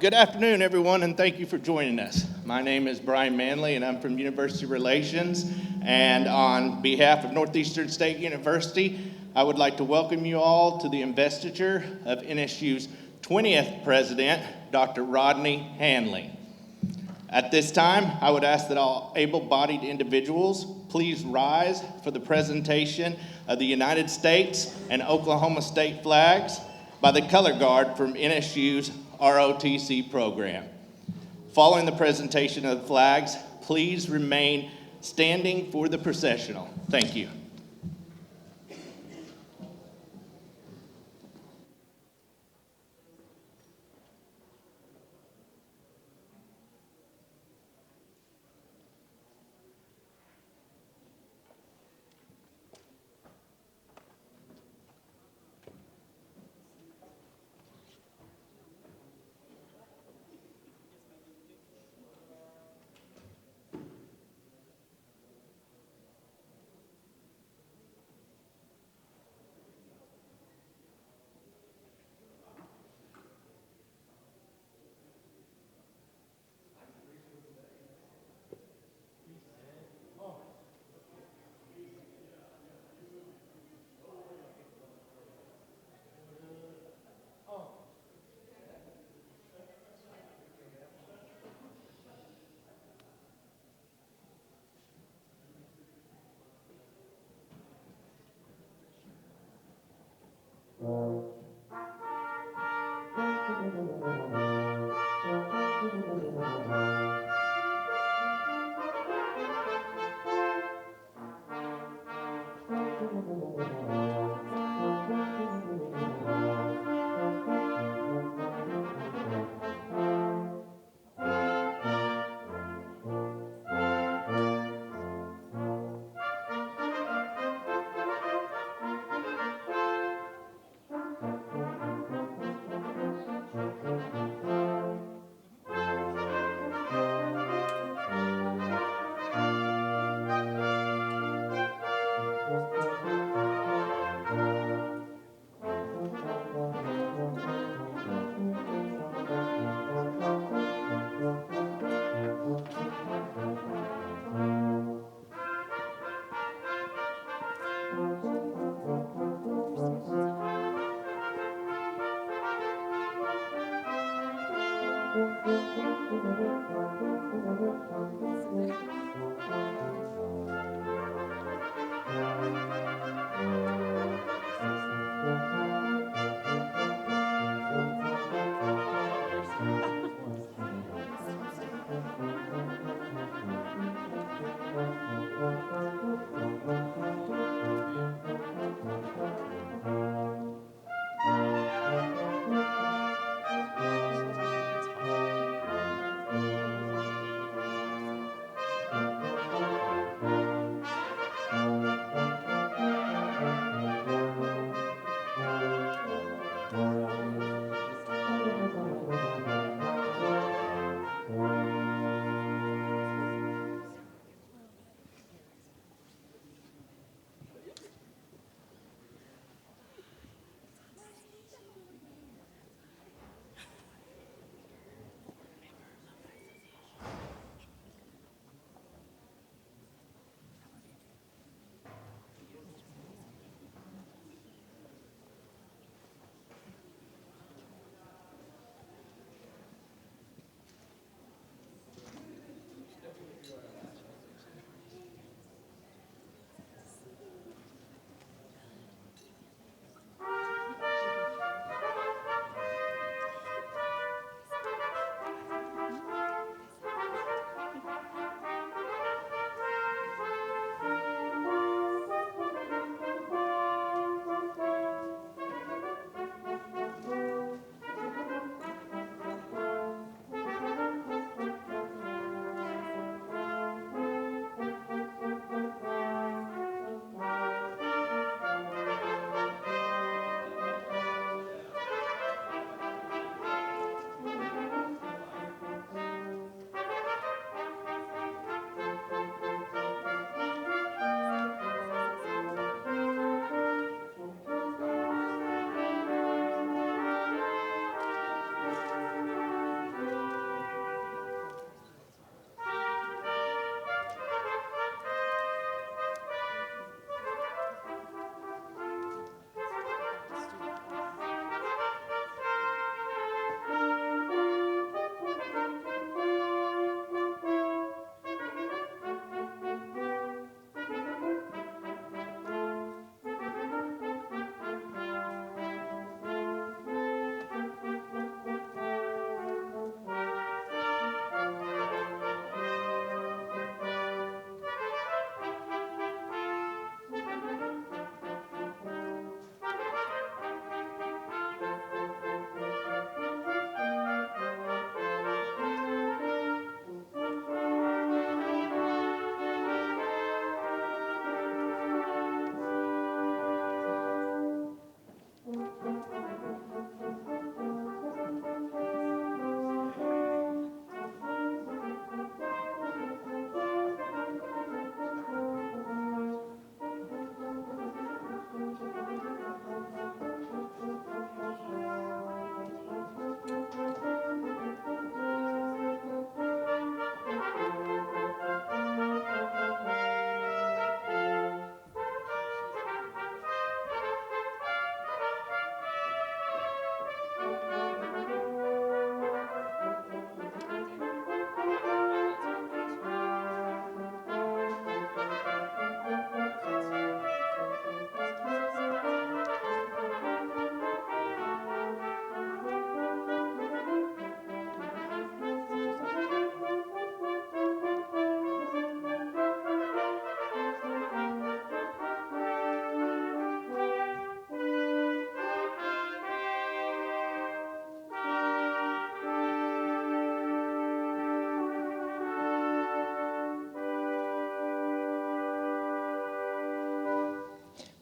Good afternoon, everyone, and thank you for joining us. My name is Brian Manley, and I'm from University Relations. And on behalf of Northeastern State University, I would like to welcome you all to the investiture of NSU's 20th president, Dr. Rodney Hanley. At this time, I would ask that all able-bodied individuals please rise for the presentation of the United States and Oklahoma state flags by the color guard from NSU's ROTC program. Following the presentation of the flags, please remain standing for the processional. Thank you.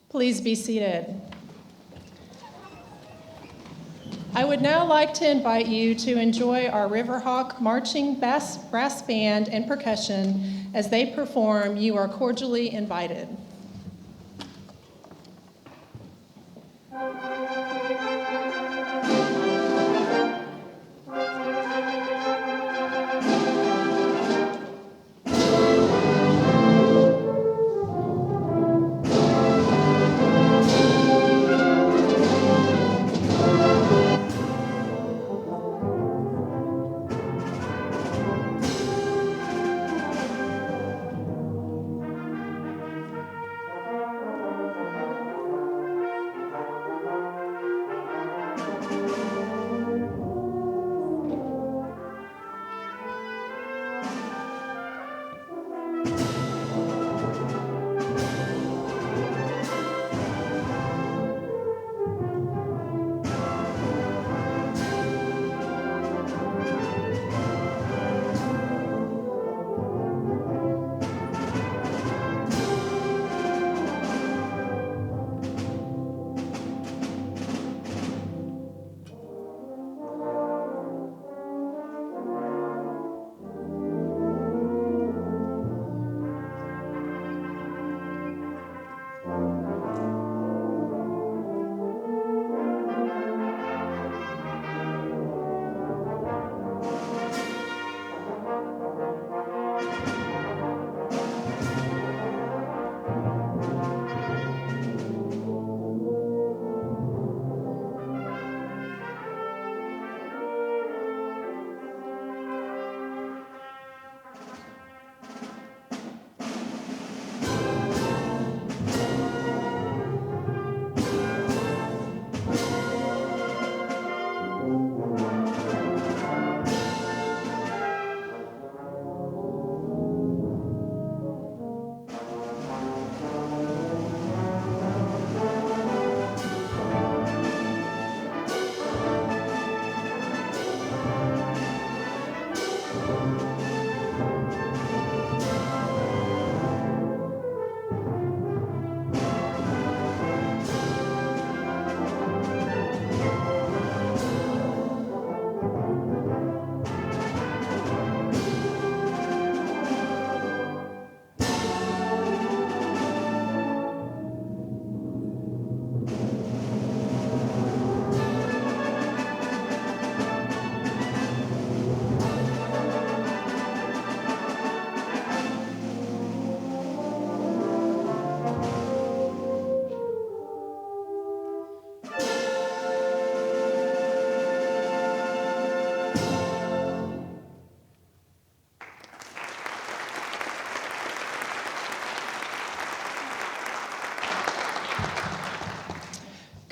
Please be seated. I would now like to invite you to enjoy our Riverhawk Marching Brass Band and Percussion as they perform You Are Cordially Invited.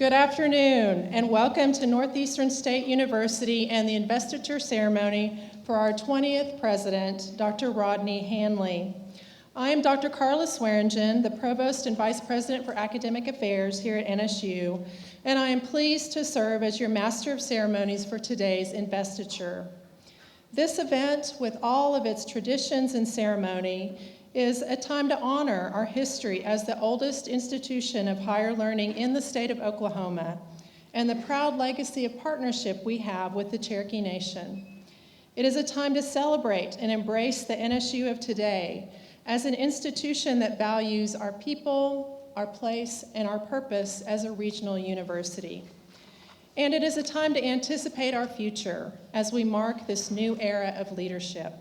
Good afternoon, and welcome to Northeastern State University and the Investiture ceremony for our 20th president, Dr. Rodney Hanley. I am Dr. Carla Swearingen, the Provost and Vice President for Academic Affairs here at NSU, and I am pleased to serve as your Master of Ceremonies for today's investiture. This event, with all of its traditions and ceremony, is a time to honor our history as the oldest institution of higher learning in the state of Oklahoma and the proud legacy of partnership we have with the Cherokee Nation. It is a time to celebrate and embrace the NSU of today as an institution that values our people, our place, and our purpose as a regional university. And it is a time to anticipate our future as we mark this new era of leadership.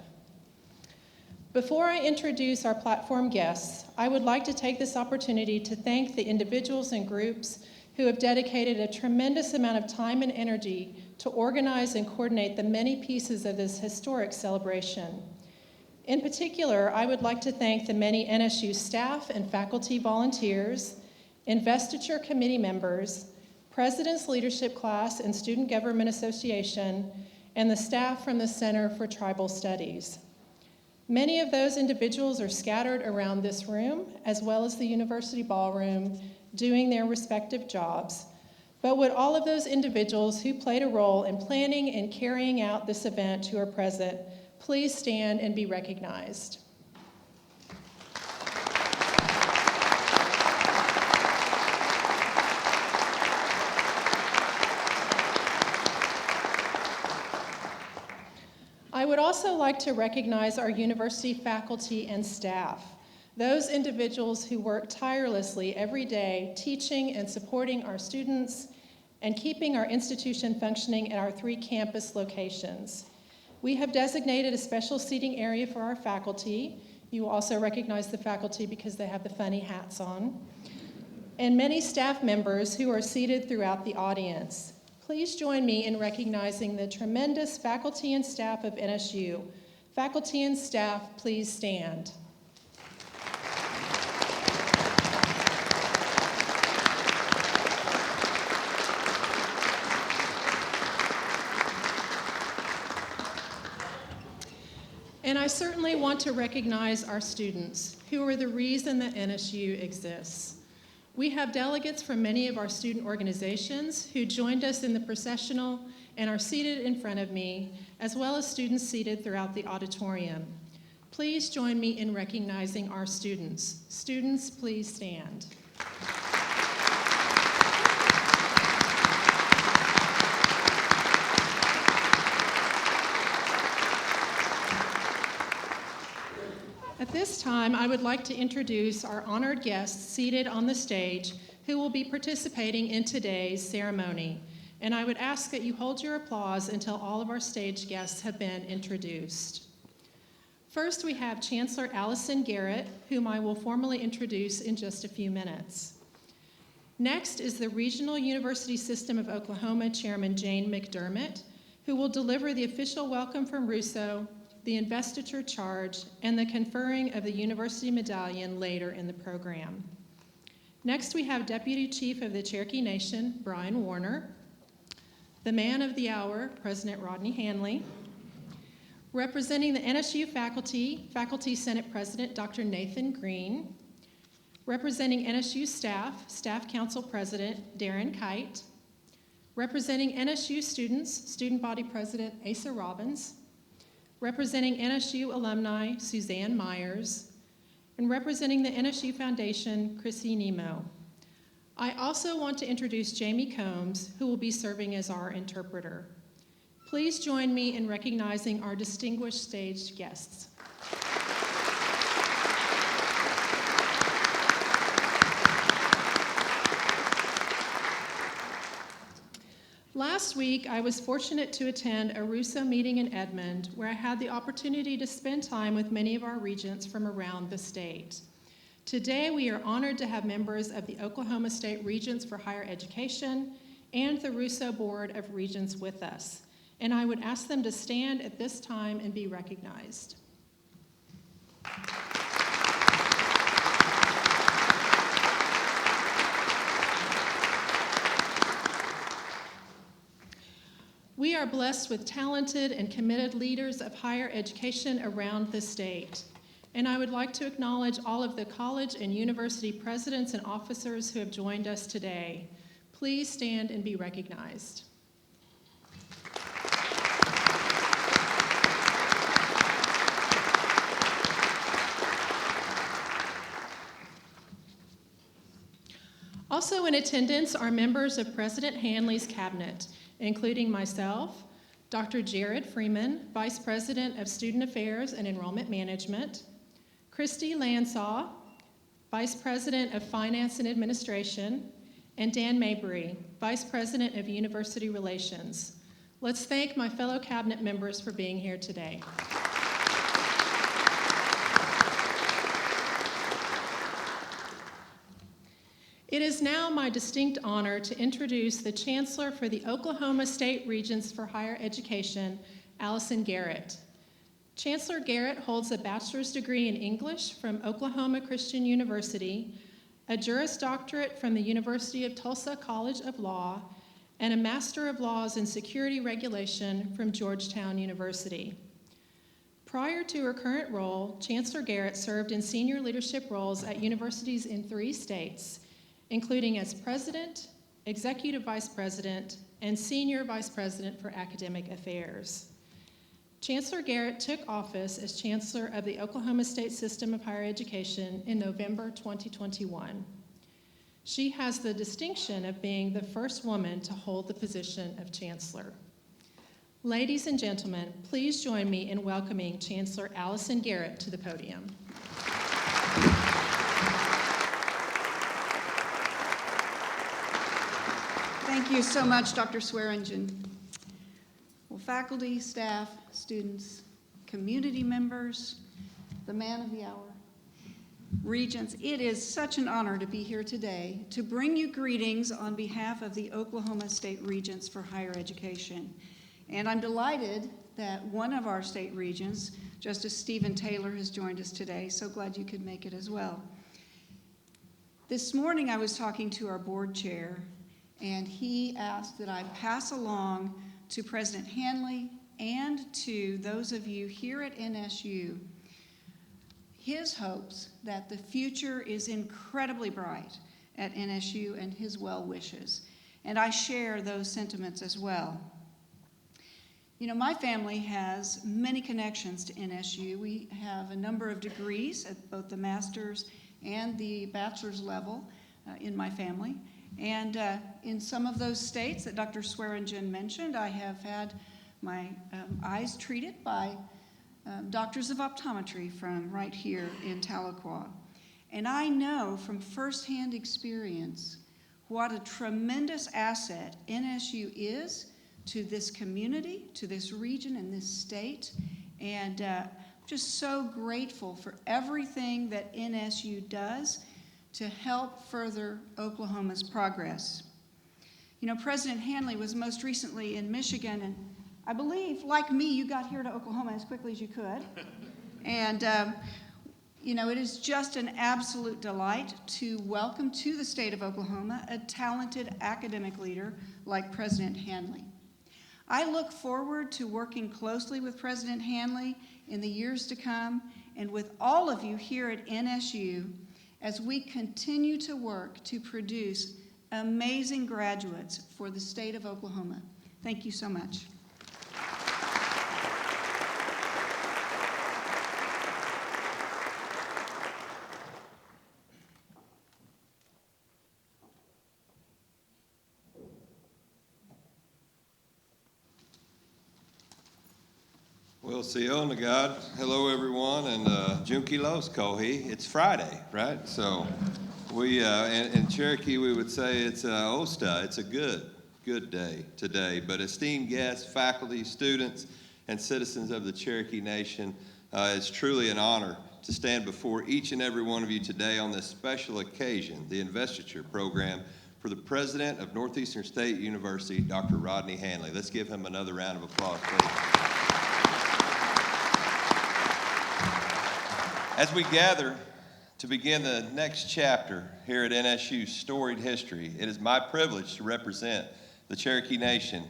Before I introduce our platform guests, I would like to take this opportunity to thank the individuals and groups who have dedicated a tremendous amount of time and energy to organize and coordinate the many pieces of this historic celebration. In particular, I would like to thank the many NSU staff and faculty volunteers, investiture committee members, President's Leadership Class and Student Government Association, and the staff from the Center for Tribal Studies. Many of those individuals are scattered around this room, as well as the university ballroom, doing their respective jobs. But would all of those individuals who played a role in planning and carrying out this event who are present, please stand and be recognized. I would also like to recognize our university faculty and staff, those individuals who work tirelessly every day teaching and supporting our students and keeping our institution functioning at our 3 campus locations. We have designated a special seating area for our faculty. You will also recognize the faculty because they have the funny hats on. And many staff members who are seated throughout the audience. Please join me in recognizing the tremendous faculty and staff of NSU. Faculty and staff, please stand. And I certainly want to recognize our students, who are the reason that NSU exists. We have delegates from many of our student organizations who joined us in the processional and are seated in front of me, as well as students seated throughout the auditorium. Please join me in recognizing our students. Students, please stand. At this time, I would like to introduce our honored guests seated on the stage who will be participating in today's ceremony. And I would ask that you hold your applause until all of our stage guests have been introduced. First, we have Chancellor Allison Garrett, whom I will formally introduce in just a few minutes. Next is the Regional University System of Oklahoma Chairman Jane McDermott, who will deliver the official welcome from Russo, the investiture charge, and the conferring of the University Medallion later in the program. Next, we have Deputy Chief of the Cherokee Nation, Brian Warner, the man of the hour, President Rodney Hanley, representing the NSU faculty, Faculty Senate President Dr. Nathan Green, representing NSU staff, Staff Council President Darren Kite, representing NSU students, Student Body President Asa Robbins, representing NSU alumni, Suzanne Myers, and representing the NSU Foundation, Chrissy Nemo. I also want to introduce Jamie Combs, who will be serving as our interpreter. Please join me in recognizing our distinguished stage guests. Last week, I was fortunate to attend a Russo meeting in Edmond, where I had the opportunity to spend time with many of our regents from around the state. Today, we are honored to have members of the Oklahoma State Regents for Higher Education and the Russo Board of Regents with us, and I would ask them to stand at this time and be recognized. We are blessed with talented and committed leaders of higher education around the state. And I would like to acknowledge all of the college and university presidents and officers who have joined us today. Please stand and be recognized. Also in attendance are members of President Hanley's cabinet, including myself, Dr. Jared Freeman, Vice President of Student Affairs and Enrollment Management, Christy Lansaw, Vice President of Finance and Administration, and Dan Mabry, Vice President of University Relations. Let's thank my fellow cabinet members for being here today. It is now my distinct honor to introduce the Chancellor for the Oklahoma State Regents for Higher Education, Allison Garrett. Chancellor Garrett holds a bachelor's degree in English from Oklahoma Christian University, a Juris Doctorate from the University of Tulsa College of Law, and a Master of Laws in Security Regulation from Georgetown University. Prior to her current role, Chancellor Garrett served in senior leadership roles at universities in 3 states, including as President, Executive Vice President, and Senior Vice President for Academic Affairs. Chancellor Garrett took office as Chancellor of the Oklahoma State System of Higher Education in November 2021. She has the distinction of being the first woman to hold the position of Chancellor. Ladies and gentlemen, please join me in welcoming Chancellor Allison Garrett to the podium. Thank you so much, Dr. Swearingen. Well, faculty, staff, students, community members, the man of the hour, Regents, it is such an honor to be here today to bring you greetings on behalf of the Oklahoma State Regents for Higher Education. And I'm delighted that one of our state regents, Justice Stephen Taylor, has joined us today. So glad you could make it as well. This morning I was talking to our board chair, and he asked that I pass along to President Hanley and to those of you here at NSU his hopes that the future is incredibly bright at NSU and his well wishes. And I share those sentiments as well. You know, my family has many connections to NSU. We have a number of degrees at both the master's and the bachelor's level in my family. And in some of those states that Dr. Swearingen mentioned, I have had my eyes treated by doctors of optometry from right here in Tahlequah. And I know from firsthand experience what a tremendous asset NSU is to this community, to this region and this state. And just so grateful for everything that NSU does to help further Oklahoma's progress. You know, President Hanley was most recently in Michigan, and I believe, like me, you got here to Oklahoma as quickly as you could. And, you know, it is just an absolute delight to welcome to the state of Oklahoma a talented academic leader like President Hanley. I look forward to working closely with President Hanley in the years to come and with all of you here at NSU as we continue to work to produce amazing graduates for the state of Oklahoma. Thank you so much. Well, Sion to God. Hello, everyone, and Junkie Los Kohi. It's Friday, right? So we, in Cherokee, we would say it's Osta. It's a good day today. But esteemed guests, faculty, students, and citizens of the Cherokee Nation, it's truly an honor to stand before each and every one of you today on this special occasion, the Investiture program for the president of Northeastern State University, Dr. Rodney Hanley. Let's give him another round of applause, please. As we gather to begin the next chapter here at NSU's storied history, it is my privilege to represent the Cherokee Nation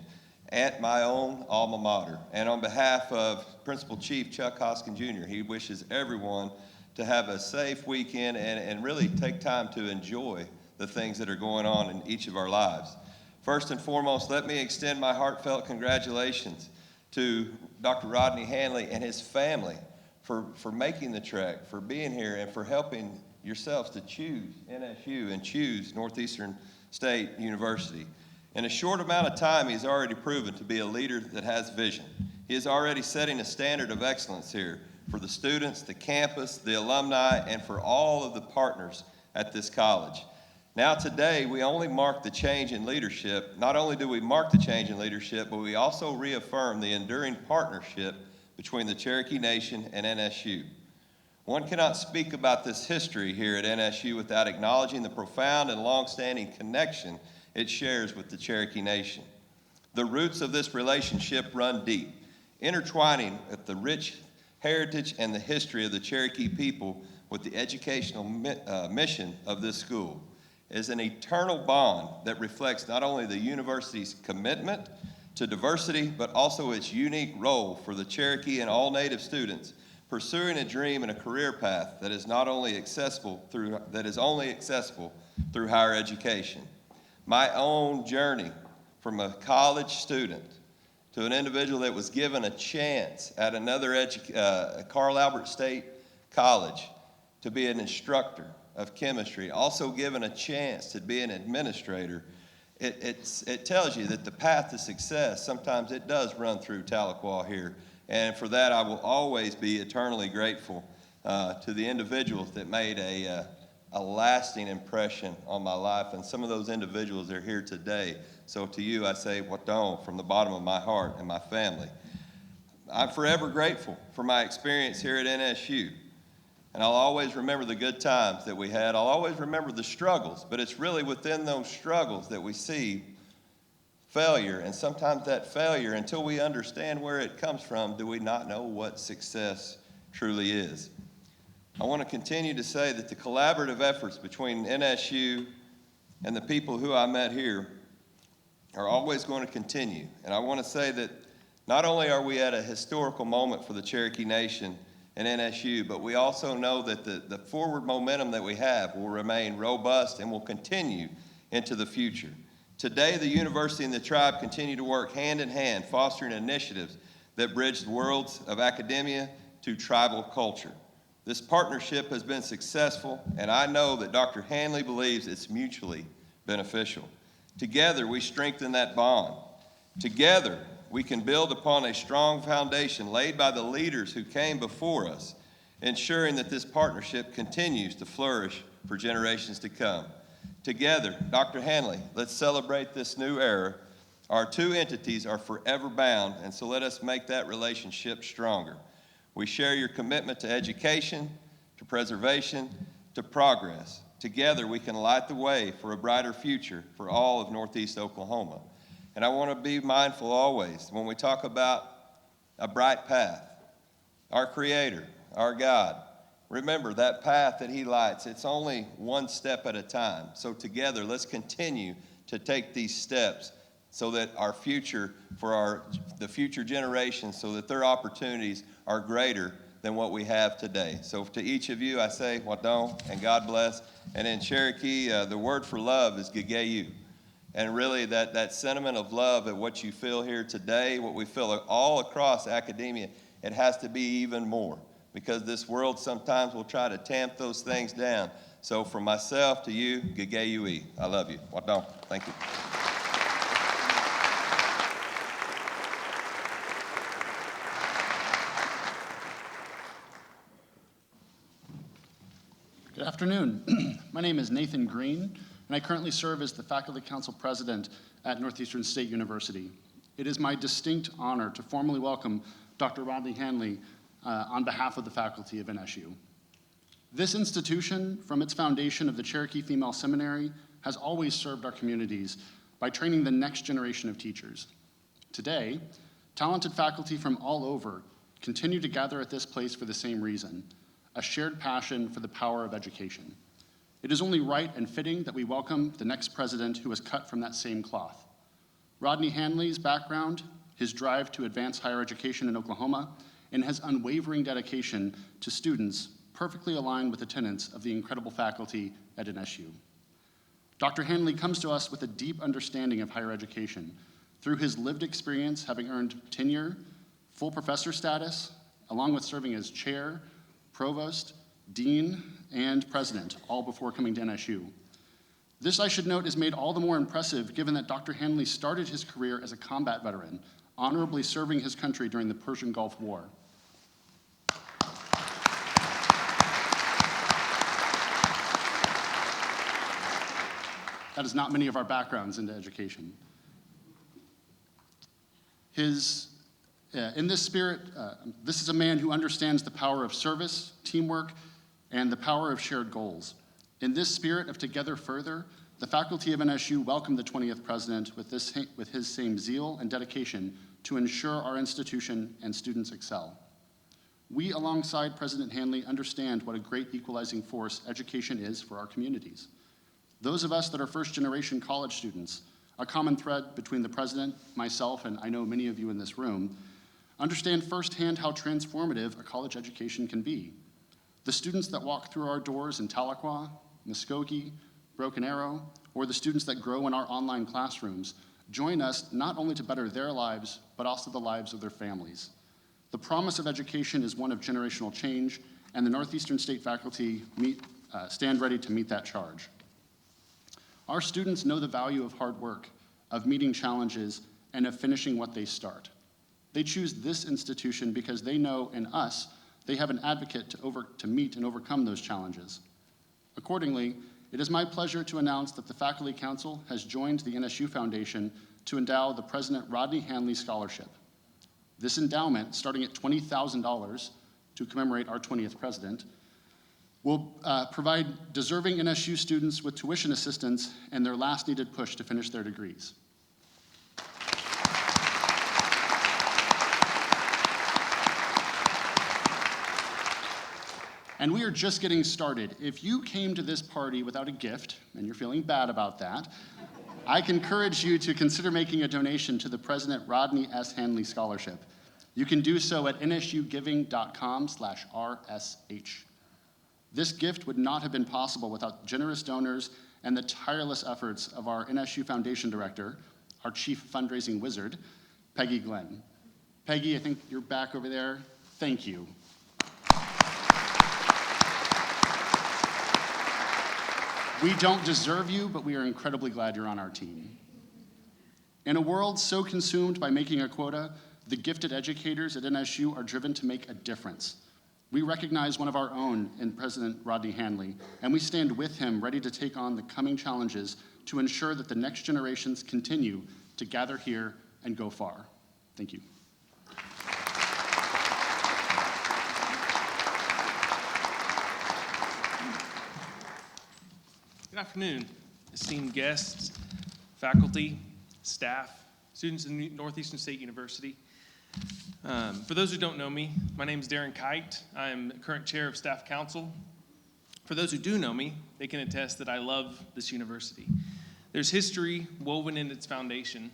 at my own alma mater. And on behalf of Principal Chief Chuck Hoskin Jr., he wishes everyone to have a safe weekend and really take time to enjoy the things that are going on in each of our lives. First and foremost, let me extend my heartfelt congratulations to Dr. Rodney Hanley and his family for making the trek, for being here, and for helping yourselves to choose NSU and choose Northeastern State University. In a short amount of time, he's already proven to be a leader that has vision. He is already setting a standard of excellence here for the students, the campus, the alumni, and for all of the partners at this college. Now today, we only mark the change in leadership. Not only do we mark the change in leadership, but we also reaffirm the enduring partnership between the Cherokee Nation and NSU. One cannot speak about this history here at NSU without acknowledging the profound and long-standing connection it shares with the Cherokee Nation. The roots of this relationship run deep, intertwining with the rich heritage and the history of the Cherokee people with the educational mission of this school. It is an eternal bond that reflects not only the university's commitment to diversity, but also its unique role for the Cherokee and all Native students pursuing a dream and a career path that is only accessible through higher education. My own journey from a college student to an individual that was given a chance at another Carl Albert State College to be an instructor of chemistry, also given a chance to be an administrator, it tells you that the path to success, sometimes it does run through Tahlequah here. And for that, I will always be eternally grateful to the individuals that made a lasting impression on my life. And some of those individuals are here today. So to you, I say, Wadon, from the bottom of my heart and my family. I'm forever grateful for my experience here at NSU. And I'll always remember the good times that we had. I'll always remember the struggles, but it's really within those struggles that we see failure. And sometimes that failure, until we understand where it comes from, do we not know what success truly is. I want to continue to say that the collaborative efforts between NSU and the people who I met here are always going to continue. And I want to say that not only are we at a historical moment for the Cherokee Nation and NSU, but we also know that the forward momentum that we have will remain robust and will continue into the future. Today, the university and the tribe continue to work hand in hand, fostering initiatives that bridge the worlds of academia to tribal culture. This partnership has been successful, and I know that Dr. Hanley believes it's mutually beneficial. Together, we strengthen that bond. Together, we can build upon a strong foundation laid by the leaders who came before us, ensuring that this partnership continues to flourish for generations to come. Together, Dr. Hanley, let's celebrate this new era. Our two entities are forever bound, and so let us make that relationship stronger. We share your commitment to education, to preservation, to progress. Together, we can light the way for a brighter future for all of Northeast Oklahoma. And I want to be mindful always when we talk about a bright path, our Creator, our God. Remember that path that He lights, it's only one step at a time. So together, let's continue to take these steps so that our future, for the future generations, so that their opportunities are greater than what we have today. So to each of you, I say, Wadon, and God bless. And in Cherokee, the word for love is Gegeyu. And really that sentiment of love at what you feel here today, what we feel all across academia, it has to be even more, because this world sometimes will try to tamp those things down. So from myself to you, Gegeyu. I love you. Wadon. Thank you. Good afternoon. My name is Nathan Green, and I currently serve as the Faculty Council President at Northeastern State University. It is my distinct honor to formally welcome Dr. Rodney Hanley on behalf of the faculty of NSU. This institution, from its foundation of the Cherokee Female Seminary, has always served our communities by training the next generation of teachers. Today, talented faculty from all over continue to gather at this place for the same reason: a shared passion for the power of education. It is only right and fitting that we welcome the next president who was cut from that same cloth. Rodney Hanley's background, his drive to advance higher education in Oklahoma, and his unwavering dedication to students perfectly align with the tenets of the incredible faculty at NSU. Dr. Hanley comes to us with a deep understanding of higher education through his lived experience, having earned tenure, full professor status, along with serving as chair, provost, dean, and president, all before coming to NSU. This, I should note, is made all the more impressive given that Dr. Hanley started his career as a combat veteran, honorably serving his country during the Persian Gulf War. That is not many of our backgrounds into education. In this spirit, this is a man who understands the power of service, teamwork, and the power of shared goals. In this spirit of Together Further, the faculty of NSU welcomed the 20th president with his same zeal and dedication to ensure our institution and students excel. We, alongside President Hanley, understand what a great equalizing force education is for our communities. Those of us that are first-generation college students, a common thread between the president, myself, and I know many of you in this room, understand firsthand how transformative a college education can be. The students that walk through our doors in Tahlequah, Muskogee, Broken Arrow, or the students that grow in our online classrooms join us not only to better their lives, but also the lives of their families. The promise of education is one of generational change, and the Northeastern State faculty stand ready to meet that charge. Our students know the value of hard work, of meeting challenges, and of finishing what they start. They choose this institution because they know in us they have an advocate to meet and overcome those challenges. Accordingly, it is my pleasure to announce that the Faculty Council has joined the NSU Foundation to endow the President Rodney Hanley Scholarship. This endowment, starting at $20,000 to commemorate our 20th president, will provide deserving NSU students with tuition assistance and their last needed push to finish their degrees. And we are just getting started. If you came to this party without a gift, and you're feeling bad about that, I encourage you to consider making a donation to the President Rodney S. Hanley Scholarship. You can do so at nsugiving.com/RSH. This gift would not have been possible without generous donors and the tireless efforts of our NSU Foundation Director, our chief fundraising wizard, Peggy Glenn. Peggy, I think you're back over there. Thank you. We don't deserve you, but we are incredibly glad you're on our team. In a world so consumed by making a quota, the gifted educators at NSU are driven to make a difference. We recognize one of our own in President Rodney Hanley, and we stand with him ready to take on the coming challenges to ensure that the next generations continue to gather here and go far. Thank you. Good afternoon, esteemed guests, faculty, staff, students in Northeastern State University. For those who don't know me, my name is Darren Kite. I'm current chair of Staff Council. For those who do know me, they can attest that I love this university. There's history woven in its foundation,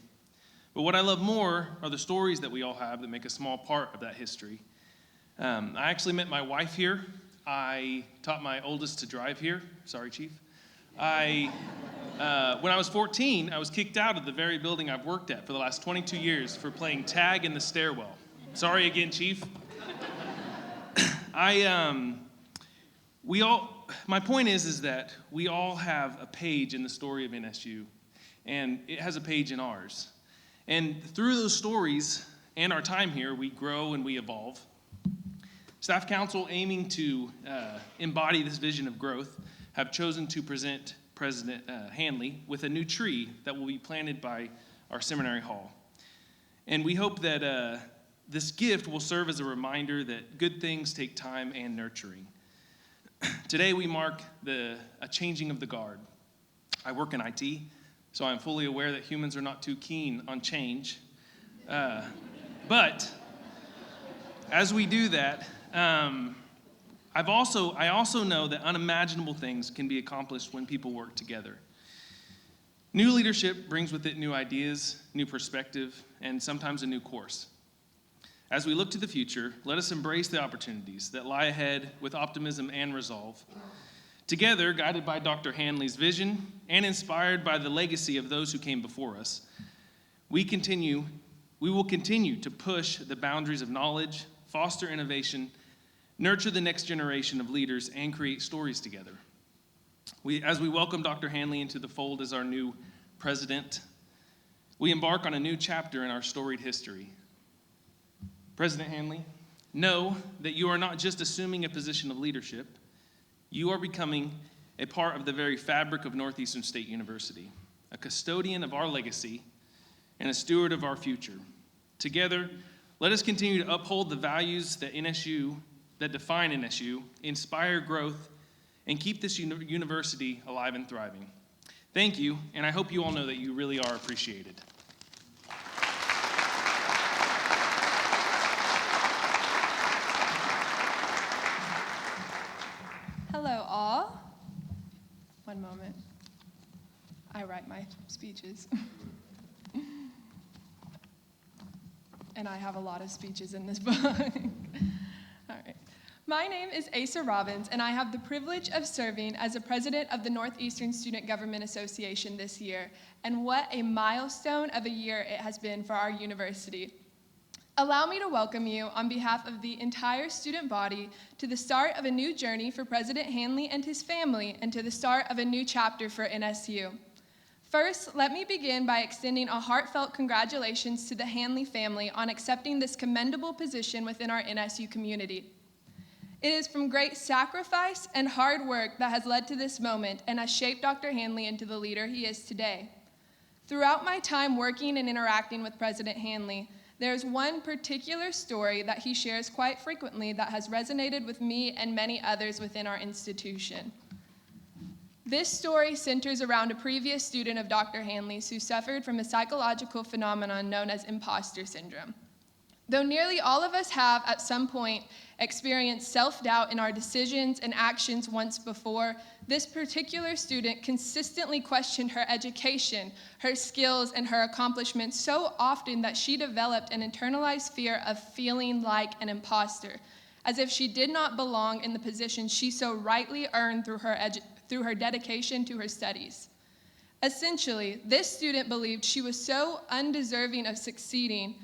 but what I love more are the stories that we all have that make a small part of that history. I actually met my wife here. I taught my oldest to drive here. Sorry, Chief. When I was 14, I was kicked out of the very building I've worked at for the last 22 years for playing tag in the stairwell. Sorry again, Chief. My point is that we all have a page in the story of NSU, and it has a page in ours. And through those stories and our time here, we grow and we evolve. Staff Council, aiming to embody this vision of growth, have chosen to present President Hanley with a new tree that will be planted by our seminary hall. And we hope that this gift will serve as a reminder that good things take time and nurturing. Today we mark a changing of the guard. I work in IT, so I'm fully aware that humans are not too keen on change. But as we do that, I also know that unimaginable things can be accomplished when people work together. New leadership brings with it new ideas, new perspective, and sometimes a new course. As we look to the future, let us embrace the opportunities that lie ahead with optimism and resolve. Together, guided by Dr. Hanley's vision and inspired by the legacy of those who came before us, we will continue to push the boundaries of knowledge, foster innovation, nurture the next generation of leaders, and create stories together. As we welcome Dr. Hanley into the fold as our new president, we embark on a new chapter in our storied history. President Hanley, know that you are not just assuming a position of leadership, you are becoming a part of the very fabric of Northeastern State University, a custodian of our legacy and a steward of our future. Together, let us continue to uphold the values that define NSU, inspire growth, and keep this university alive and thriving. Thank you, and I hope you all know that you really are appreciated. Hello, all. One moment. I write my speeches. And I have a lot of speeches in this book. All right. My name is Asa Robbins, and I have the privilege of serving as the president of the Northeastern Student Government Association this year. And what a milestone of a year it has been for our university. Allow me to welcome you on behalf of the entire student body to the start of a new journey for President Hanley and his family, and to the start of a new chapter for NSU. First, let me begin by extending a heartfelt congratulations to the Hanley family on accepting this commendable position within our NSU community. It is from great sacrifice and hard work that has led to this moment and has shaped Dr. Hanley into the leader he is today. Throughout my time working and interacting with President Hanley, there's one particular story that he shares quite frequently that has resonated with me and many others within our institution. This story centers around a previous student of Dr. Hanley's who suffered from a psychological phenomenon known as imposter syndrome. Though nearly all of us have, at some point, experienced self-doubt in our decisions and actions once before, this particular student consistently questioned her education, her skills, and her accomplishments so often that she developed an internalized fear of feeling like an imposter, as if she did not belong in the position she so rightly earned through her dedication to her studies. Essentially, this student believed she was so undeserving of succeeding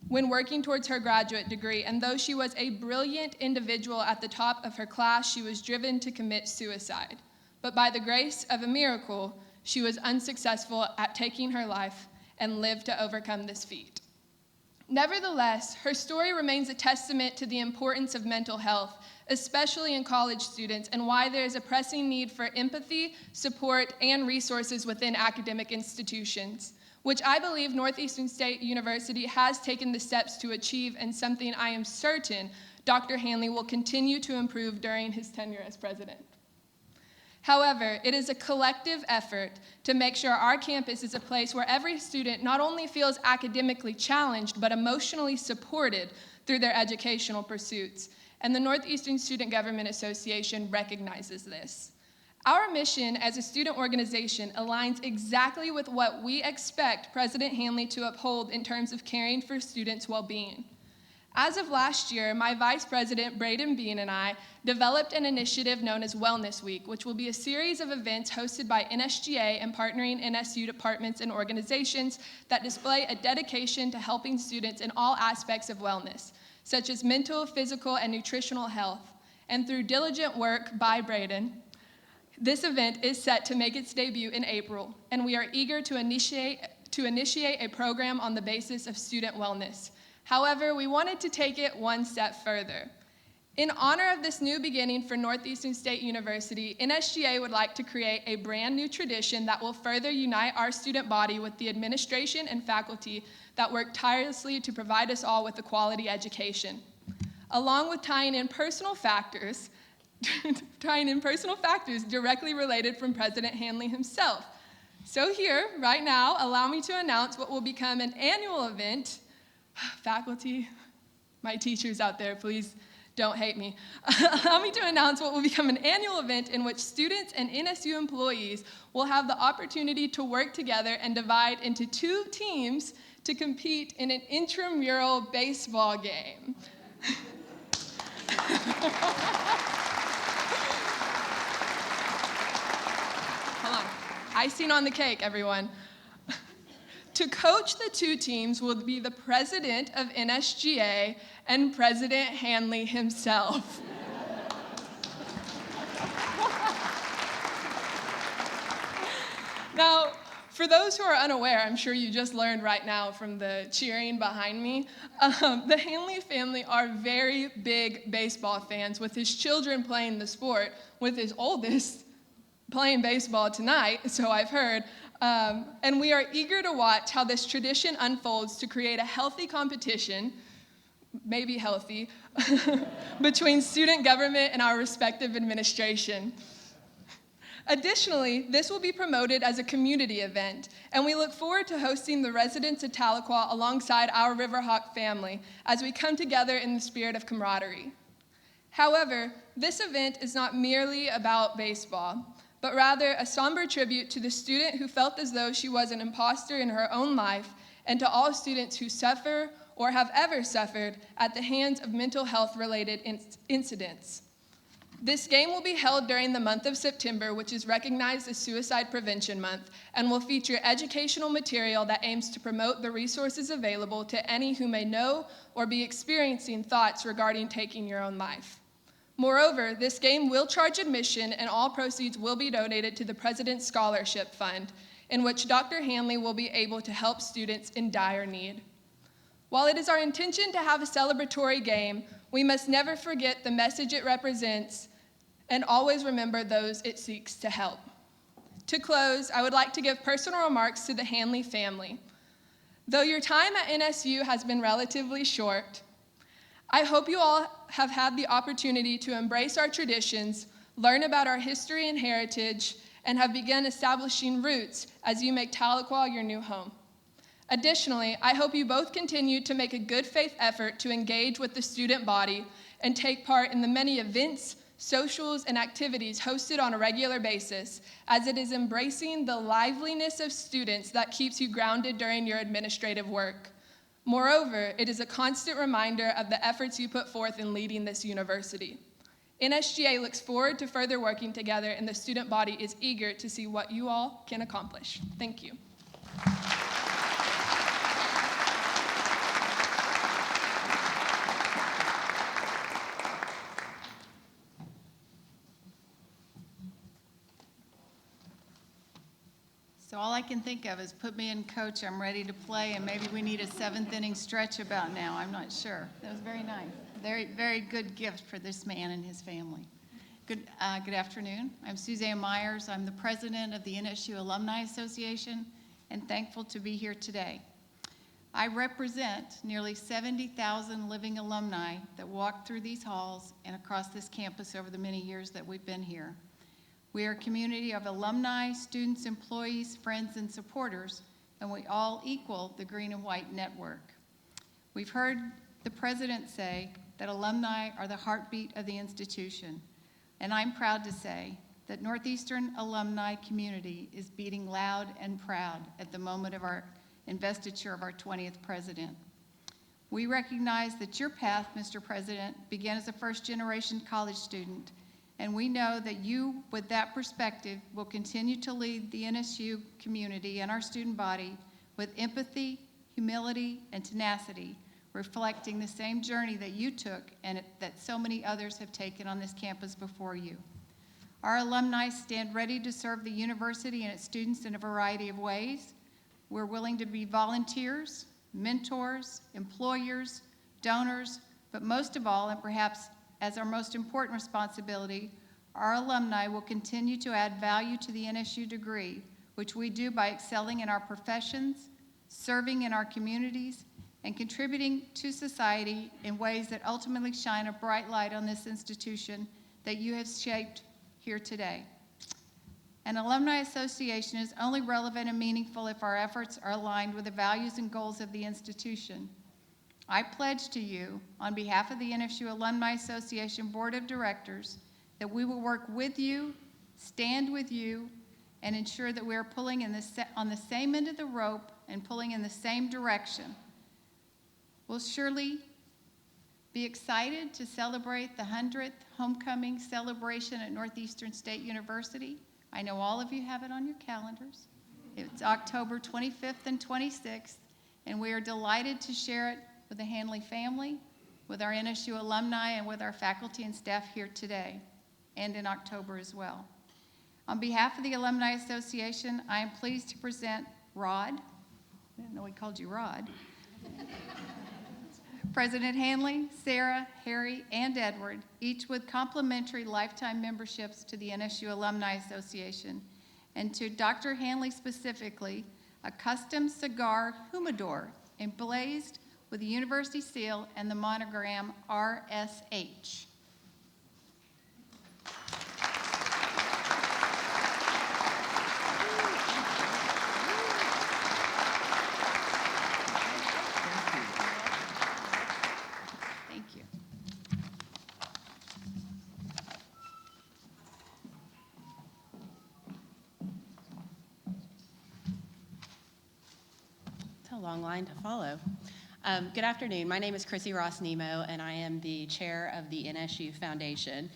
when working towards her graduate degree, and though she was a brilliant individual at the top of her class, she was driven to commit suicide. But by the grace of a miracle, she was unsuccessful at taking her life and lived to overcome this feat. Nevertheless, her story remains a testament to the importance of mental health, especially in college students, and why there is a pressing need for empathy, support, and resources within academic institutions, which I believe Northeastern State University has taken the steps to achieve, and something I am certain Dr. Hanley will continue to improve during his tenure as president. However, it is a collective effort to make sure our campus is a place where every student not only feels academically challenged, but emotionally supported through their educational pursuits, and the Northeastern Student Government Association recognizes this. Our mission as a student organization aligns exactly with what we expect President Hanley to uphold in terms of caring for students' well-being. As of last year, my Vice President, Braden Bean, and I developed an initiative known as Wellness Week, which will be a series of events hosted by NSGA and partnering NSU departments and organizations that display a dedication to helping students in all aspects of wellness, such as mental, physical, and nutritional health. And through diligent work by Braden, this event is set to make its debut in April, and we are eager to initiate a program on the basis of student wellness. However, we wanted to take it one step further. In honor of this new beginning for Northeastern State University, NSGA would like to create a brand new tradition that will further unite our student body with the administration and faculty that work tirelessly to provide us all with a quality education, along with tying in personal factors directly related from President Hanley himself. So here, right now, allow me to announce what will become an annual event. Faculty, my teachers out there, please don't hate me. Allow me to announce what will become an annual event in which students and NSU employees will have the opportunity to work together and divide into 2 teams to compete in an intramural baseball game. Hold on. Icing on the cake, everyone. To coach the 2 teams will be the president of NSGA and President Hanley himself. Now, for those who are unaware, I'm sure you just learned right now from the cheering behind me, the Hanley family are very big baseball fans, with his children playing the sport, with his oldest playing baseball tonight, so I've heard. And we are eager to watch how this tradition unfolds to create a healthy competition, maybe healthy, between student government and our respective administration. Additionally, this will be promoted as a community event, and we look forward to hosting the residents of Tahlequah alongside our Riverhawk family as we come together in the spirit of camaraderie. However, this event is not merely about baseball, but rather a somber tribute to the student who felt as though she was an imposter in her own life, and to all students who suffer or have ever suffered at the hands of mental health-related incidents. This game will be held during the month of September, which is recognized as Suicide Prevention Month, and will feature educational material that aims to promote the resources available to any who may know or be experiencing thoughts regarding taking your own life. Moreover, this game will charge admission, and all proceeds will be donated to the President's Scholarship Fund, in which Dr. Hanley will be able to help students in dire need. While it is our intention to have a celebratory game, we must never forget the message it represents and always remember those it seeks to help. To close, I would like to give personal remarks to the Hanley family. Though your time at NSU has been relatively short, I hope you all have had the opportunity to embrace our traditions, learn about our history and heritage, and have begun establishing roots as you make Tahlequah your new home. Additionally, I hope you both continue to make a good faith effort to engage with the student body and take part in the many events, socials, and activities hosted on a regular basis, as it is embracing the liveliness of students that keeps you grounded during your administrative work. Moreover, it is a constant reminder of the efforts you put forth in leading this university. NSGA looks forward to further working together, and the student body is eager to see what you all can accomplish. Thank you. So all I can think of is put me in coach, I'm ready to play, and maybe we need a seventh inning stretch about now, I'm not sure. That was very nice. Very, very good gift for this man and his family. Good afternoon. I'm Suzanne Myers. I'm the president of the NSU Alumni Association and thankful to be here today. I represent nearly 70,000 living alumni that walk through these halls and across this campus over the many years that we've been here. We are a community of alumni, students, employees, friends, and supporters, and we all equal the Green and White Network. We've heard the president say that alumni are the heartbeat of the institution, and I'm proud to say that Northeastern alumni community is beating loud and proud at the moment of our investiture of our 20th president. We recognize that your path, Mr. President, began as a first-generation college student, and we know that you, with that perspective, will continue to lead the NSU community and our student body with empathy, humility, and tenacity, reflecting the same journey that you took and that so many others have taken on this campus before you. Our alumni stand ready to serve the university and its students in a variety of ways. We're willing to be volunteers, mentors, employers, donors, but most of all, and perhaps as our most important responsibility, our alumni will continue to add value to the NSU degree, which we do by excelling in our professions, serving in our communities, and contributing to society in ways that ultimately shine a bright light on this institution that you have shaped here today. An alumni association is only relevant and meaningful if our efforts are aligned with the values and goals of the institution. I pledge to you, on behalf of the NSU Alumni Association Board of Directors, that we will work with you, stand with you, and ensure that we are pulling on the same end of the rope and pulling in the same direction. We'll surely be excited to celebrate the 100th homecoming celebration at Northeastern State University. I know all of you have it on your calendars. It's October 25th and 26th, and we are delighted to share it with the Hanley family, with our NSU alumni, and with our faculty and staff here today, and in October as well. On behalf of the Alumni Association, I am pleased to present Rod. I didn't know we called you Rod. President Hanley, Sarah, Harry, and Edward, each with complimentary lifetime memberships to the NSU Alumni Association, and to Dr. Hanley specifically, a custom cigar humidor emblazed with the university seal and the monogram RSH. Thank you. It's a long line to follow. Good afternoon. My name is Chrissy Ross Nemo, and I am the chair of the NSU Foundation.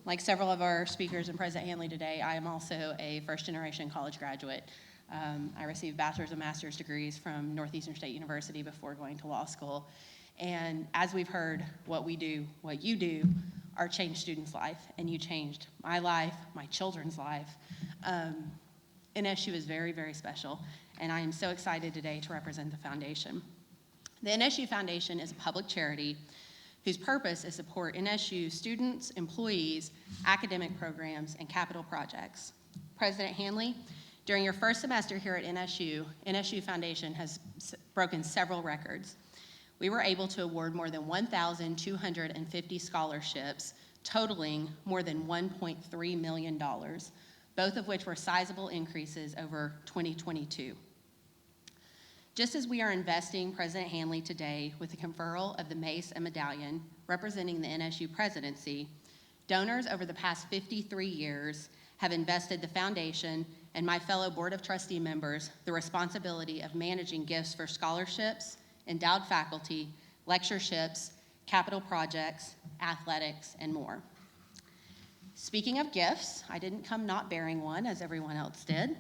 Like several of our speakers and President Hanley today, I am also a first-generation college graduate. I received bachelor's and master's degrees from Northeastern State University before going to law school. And as we've heard, what we do, what you do, are change students' life, and you changed my life, my children's life. NSU is very, very special, and I am so excited today to represent the foundation. The NSU Foundation is a public charity whose purpose is to support NSU students, employees, academic programs, and capital projects. President Hanley, during your first semester here at NSU Foundation has broken several records. We were able to award more than 1,250 scholarships, totaling more than $1.3 million, both of which were sizable increases over 2022. Just as we are investing President Hanley today with the conferral of the mace and medallion representing the NSU presidency, donors over the past 53 years have invested the foundation and my fellow Board of Trustee members the responsibility of managing gifts for scholarships, endowed faculty, lectureships, capital projects, athletics, and more. Speaking of gifts, I didn't come not bearing one as everyone else did.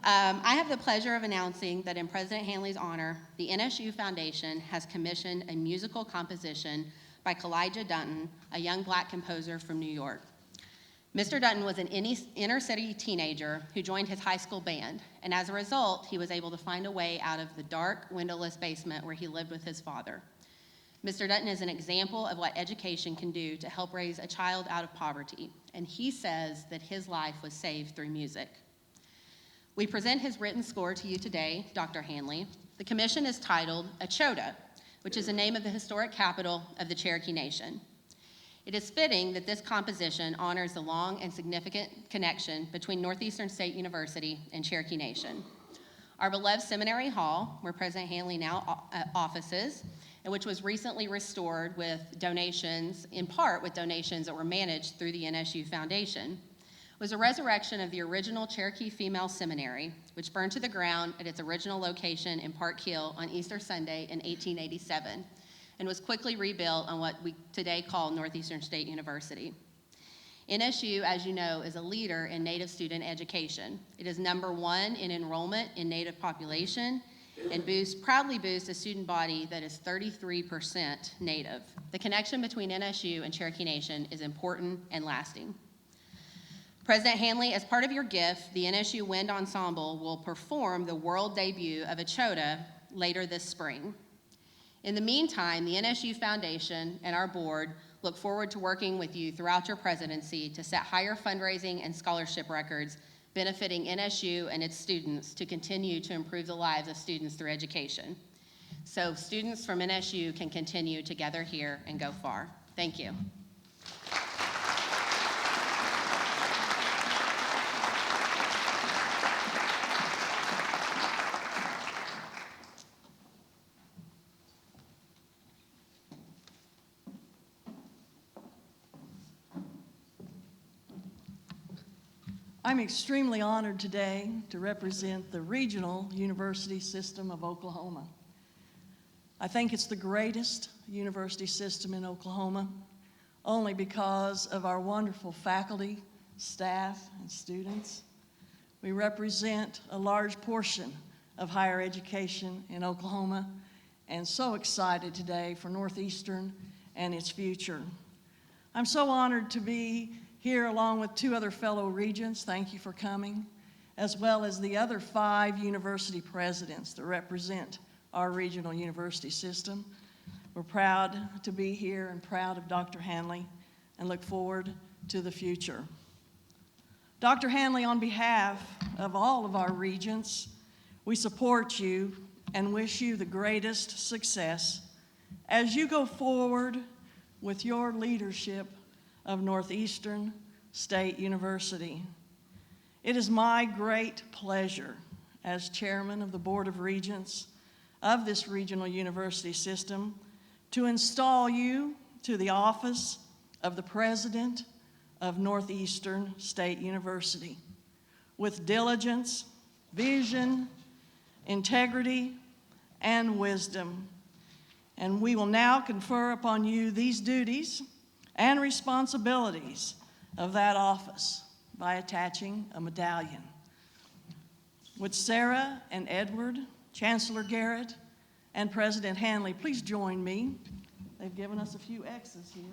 I have the pleasure of announcing that in President Hanley's honor, the NSU Foundation has commissioned a musical composition by Kalijah Dutton, a young Black composer from New York. Mr. Dutton was an inner city teenager who joined his high school band, and as a result, he was able to find a way out of the dark, windowless basement where he lived with his father. Mr. Dutton is an example of what education can do to help raise a child out of poverty, and he says that his life was saved through music. We present his written score to you today, Dr. Hanley. The commission is titled Achota, which is the name of the historic capital of the Cherokee Nation. It is fitting that this composition honors the long and significant connection between Northeastern State University and Cherokee Nation. Our beloved Seminary Hall, where President Hanley now offices, and which was recently restored with donations, in part with donations that were managed through the NSU Foundation, was a resurrection of the original Cherokee Female Seminary, which burned to the ground at its original location in Park Hill on Easter Sunday in 1887, and was quickly rebuilt on what we today call Northeastern State University. NSU, as you know, is a leader in Native student education. It is #1 in enrollment in Native population and proudly boasts a student body that is 33% Native. The connection between NSU and Cherokee Nation is important and lasting. President Hanley, as part of your gift, the NSU Wind Ensemble will perform the world debut of Achota later this spring. In the meantime, the NSU Foundation and our board look forward to working with you throughout your presidency to set higher fundraising and scholarship records benefiting NSU and its students to continue to improve the lives of students through education. So students from NSU can continue to gather here and go far. Thank you. I'm extremely honored today to represent the regional university system of Oklahoma. I think it's the greatest university system in Oklahoma, only because of our wonderful faculty, staff, and students. We represent a large portion of higher education in Oklahoma, and so excited today for Northeastern and its future. I'm so honored to be here along with 2 other fellow regents, thank you for coming, as well as the other 5 university presidents that represent our regional university system. We're proud to be here and proud of Dr. Hanley and look forward to the future. Dr. Hanley, on behalf of all of our regents, we support you and wish you the greatest success as you go forward with your leadership of Northeastern State University. It is my great pleasure as chairman of the Board of Regents of this regional university system to install you to the office of the President of Northeastern State University with diligence, vision, integrity, and wisdom. And we will now confer upon you these duties and responsibilities of that office by attaching a medallion. Would Sarah and Edward, Chancellor Garrett, and President Hanley please join me? They've given us a few X's here.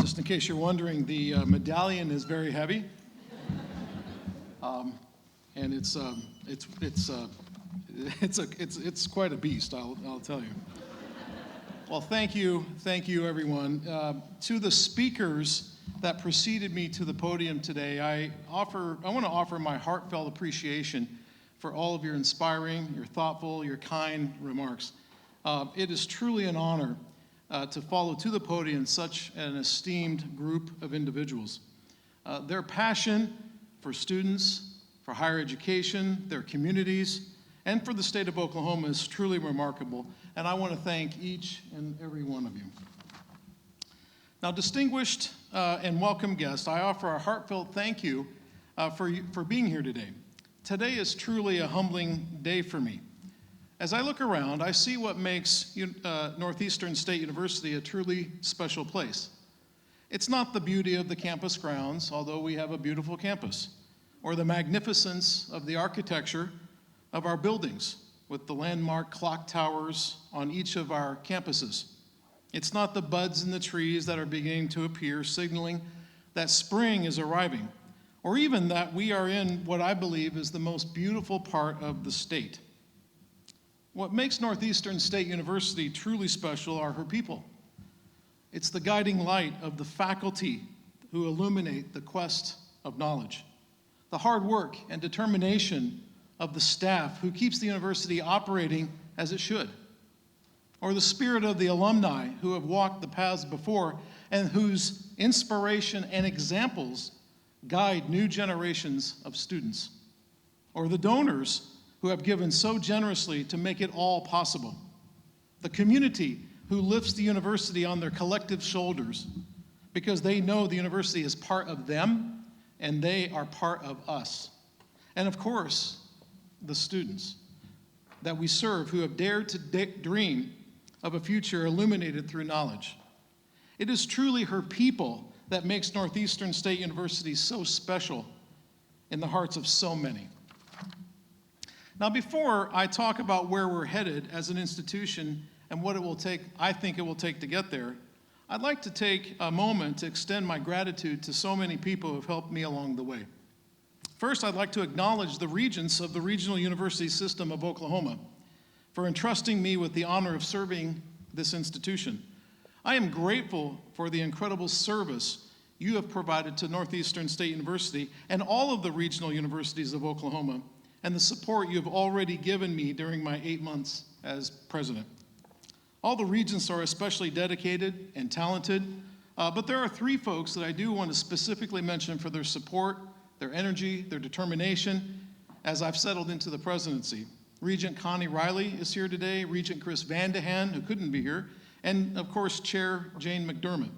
Just in case you're wondering, the medallion is very heavy. And it's quite a beast, I'll tell you. Well, thank you, everyone. To the speakers that preceded me to the podium today, I want to offer my heartfelt appreciation for all of your inspiring, your thoughtful, your kind remarks. It is truly an honor to follow to the podium such an esteemed group of individuals. Their passion for students, for higher education, their communities, and for the state of Oklahoma is truly remarkable, and I want to thank each and every one of you. Now, distinguished and welcome guests, I offer a heartfelt thank you for being here today. Today is truly a humbling day for me. As I look around, I see what makes Northeastern State University a truly special place. It's not the beauty of the campus grounds, although we have a beautiful campus, or the magnificence of the architecture of our buildings with the landmark clock towers on each of our campuses. It's not the buds in the trees that are beginning to appear, signaling that spring is arriving, or even that we are in what I believe is the most beautiful part of the state. What makes Northeastern State University truly special are her people. It's the guiding light of the faculty who illuminate the quest of knowledge, the hard work and determination of the staff who keeps the university operating as it should, or the spirit of the alumni who have walked the paths before and whose inspiration and examples guide new generations of students, or the donors who have given so generously to make it all possible, the community who lifts the university on their collective shoulders because they know the university is part of them and they are part of us. And of course, the students that we serve who have dared to dream of a future illuminated through knowledge. It is truly her people that makes Northeastern State University so special in the hearts of so many. Now, before I talk about where we're headed as an institution and what I think it will take to get there, I'd like to take a moment to extend my gratitude to so many people who have helped me along the way. First, I'd like to acknowledge the regents of the Regional University System of Oklahoma for entrusting me with the honor of serving this institution. I am grateful for the incredible service you have provided to Northeastern State University and all of the regional universities of Oklahoma, and the support you have already given me during my 8 months as president. All the regents are especially dedicated and talented, but there are 3 folks that I do want to specifically mention for their support, their energy, their determination as I've settled into the presidency. Regent Connie Riley is here today, Regent Chris Vandehan, who couldn't be here, and of course, Chair Jane McDermott.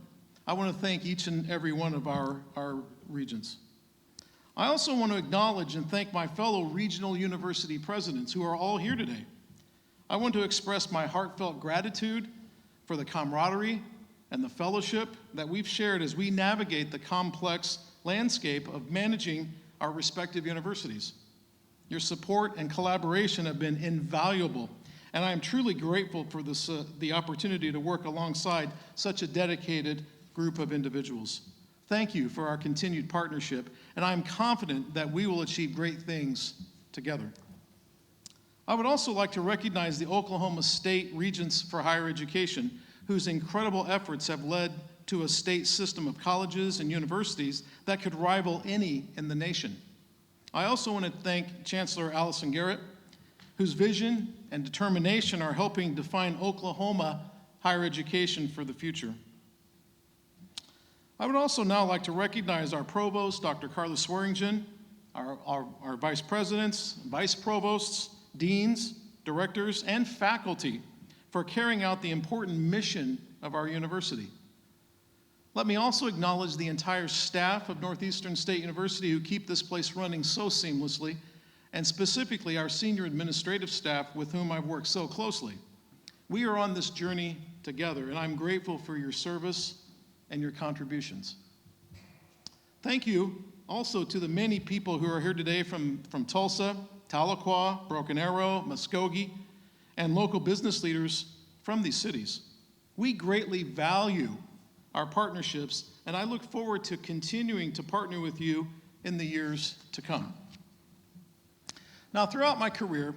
I want to thank each and every one of our regents. I also want to acknowledge and thank my fellow regional university presidents who are all here today. I want to express my heartfelt gratitude for the camaraderie and the fellowship that we've shared as we navigate the complex landscape of managing our respective universities. Your support and collaboration have been invaluable, and I am truly grateful for the opportunity to work alongside such a dedicated group of individuals. Thank you for our continued partnership, and I am confident that we will achieve great things together. I would also like to recognize the Oklahoma State Regents for Higher Education, whose incredible efforts have led to a state system of colleges and universities that could rival any in the nation. I also want to thank Chancellor Allison Garrett, whose vision and determination are helping define Oklahoma higher education for the future. I would also now like to recognize our provost, Dr. Carla Swearingen, our vice presidents, vice provosts, deans, directors, and faculty for carrying out the important mission of our university. Let me also acknowledge the entire staff of Northeastern State University who keep this place running so seamlessly, and specifically our senior administrative staff with whom I've worked so closely. We are on this journey together, and I'm grateful for your service and your contributions. Thank you also to the many people who are here today from Tulsa, Tahlequah, Broken Arrow, Muskogee, and local business leaders from these cities. We greatly value our partnerships, and I look forward to continuing to partner with you in the years to come. Now, throughout my career,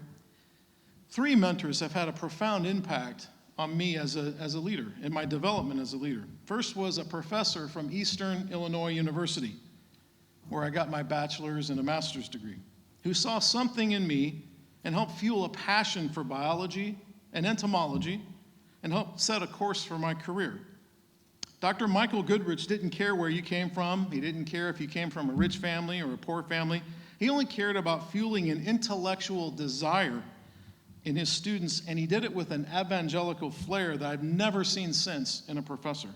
3 mentors have had a profound impact on me as a leader, in my development as a leader. First was a professor from Eastern Illinois University, where I got my bachelor's and a master's degree, who saw something in me and helped fuel a passion for biology and entomology and helped set a course for my career. Dr. Michael Goodrich didn't care where you came from. He didn't care if you came from a rich family or a poor family. He only cared about fueling an intellectual desire in his students, and he did it with an evangelical flair that I've never seen since in a professor.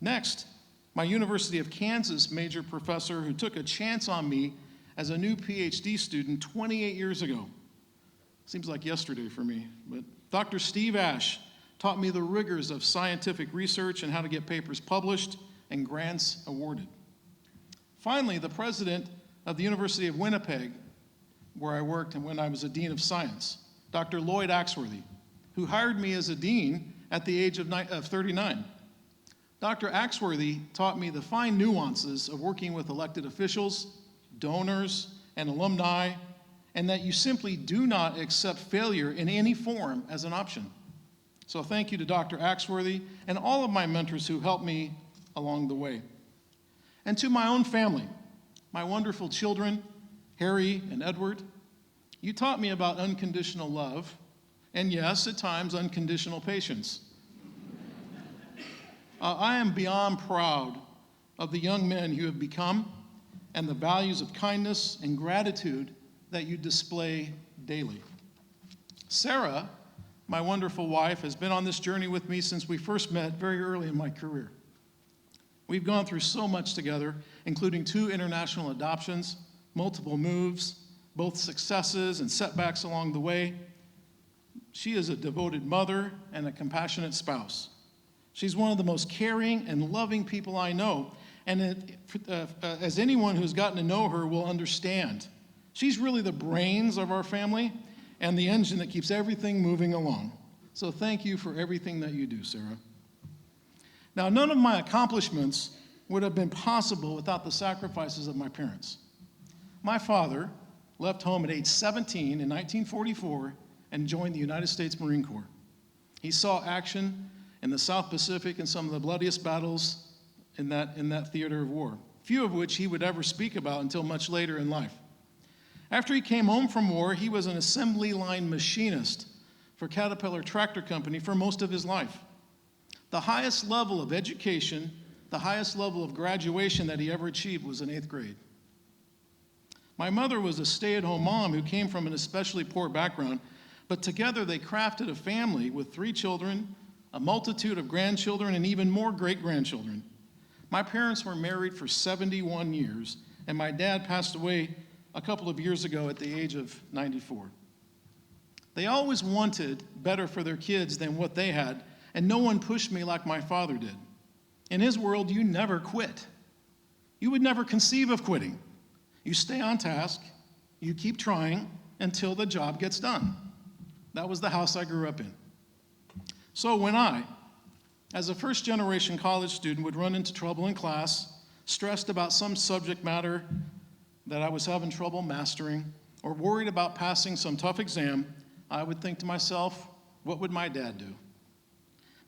Next, my University of Kansas major professor who took a chance on me as a new PhD student 28 years ago. Seems like yesterday for me, but Dr. Steve Ash taught me the rigors of scientific research and how to get papers published and grants awarded. Finally, the president of the University of Winnipeg, where I worked and when I was a dean of science, Dr. Lloyd Axworthy, who hired me as a dean at the age of 39. Dr. Axworthy taught me the fine nuances of working with elected officials, donors, and alumni, and that you simply do not accept failure in any form as an option. So thank you to Dr. Axworthy and all of my mentors who helped me along the way. And to my own family, my wonderful children, Harry and Edward, you taught me about unconditional love, and yes, at times, unconditional patience. I am beyond proud of the young men you have become and the values of kindness and gratitude that you display daily. Sarah, my wonderful wife, has been on this journey with me since we first met very early in my career. We've gone through so much together, including 2 international adoptions, multiple moves, both successes and setbacks along the way. She is a devoted mother and a compassionate spouse. She's one of the most caring and loving people I know, and as anyone who's gotten to know her will understand, she's really the brains of our family and the engine that keeps everything moving along. So thank you for everything that you do, Sarah. Now, none of my accomplishments would have been possible without the sacrifices of my parents. My father left home at age 17 in 1944 and joined the United States Marine Corps. He saw action in the South Pacific and some of the bloodiest battles in that theater of war, few of which he would ever speak about until much later in life. After he came home from war, he was an assembly line machinist for Caterpillar Tractor Company for most of his life. The highest level of education, the highest level of graduation that he ever achieved was in 8th grade. My mother was a stay-at-home mom who came from an especially poor background, but together they crafted a family with 3 children, a multitude of grandchildren, and even more great-grandchildren. My parents were married for 71 years, and my dad passed away a couple of years ago at the age of 94. They always wanted better for their kids than what they had, and no one pushed me like my father did. In his world, you never quit. You would never conceive of quitting. You stay on task, you keep trying until the job gets done. That was the house I grew up in. So when I, as a first-generation college student, would run into trouble in class, stressed about some subject matter that I was having trouble mastering, or worried about passing some tough exam, I would think to myself, what would my dad do?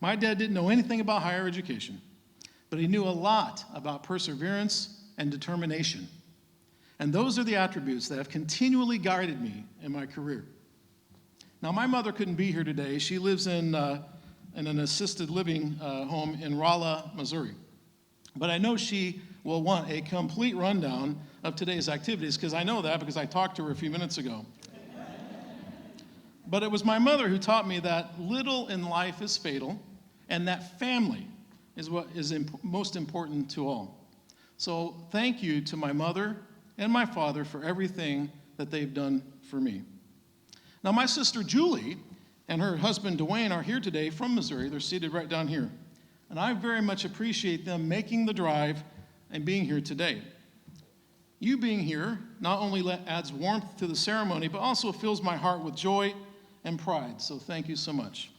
My dad didn't know anything about higher education, but he knew a lot about perseverance and determination. And those are the attributes that have continually guided me in my career. Now, my mother couldn't be here today. She lives in an assisted living home in Rolla, Missouri. But I know she will want a complete rundown of today's activities, because I know that because I talked to her a few minutes ago. But it was my mother who taught me that little in life is fatal, and that family is what is most important to all. So thank you to my mother and my father for everything that they've done for me. Now, my sister Julie and her husband Dwayne are here today from Missouri. They're seated right down here. And I very much appreciate them making the drive and being here today. You being here not only adds warmth to the ceremony, but also fills my heart with joy and pride. So thank you so much.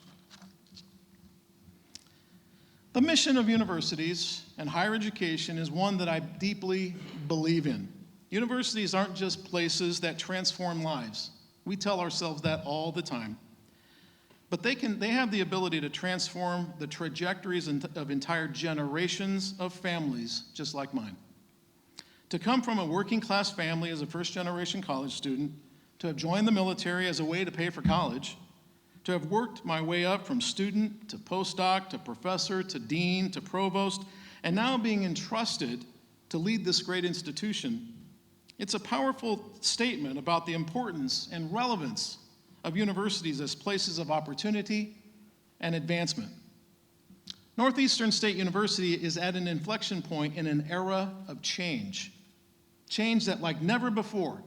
The mission of universities and higher education is one that I deeply believe in. Universities aren't just places that transform lives. We tell ourselves that all the time. But they have the ability to transform the trajectories of entire generations of families just like mine. To come from a working class family as a first generation college student, to have joined the military as a way to pay for college, to have worked my way up from student to postdoc to professor to dean to provost, and now being entrusted to lead this great institution, it's a powerful statement about the importance and relevance of universities as places of opportunity and advancement. Northeastern State University is at an inflection point in an era of change. Change that, like never before,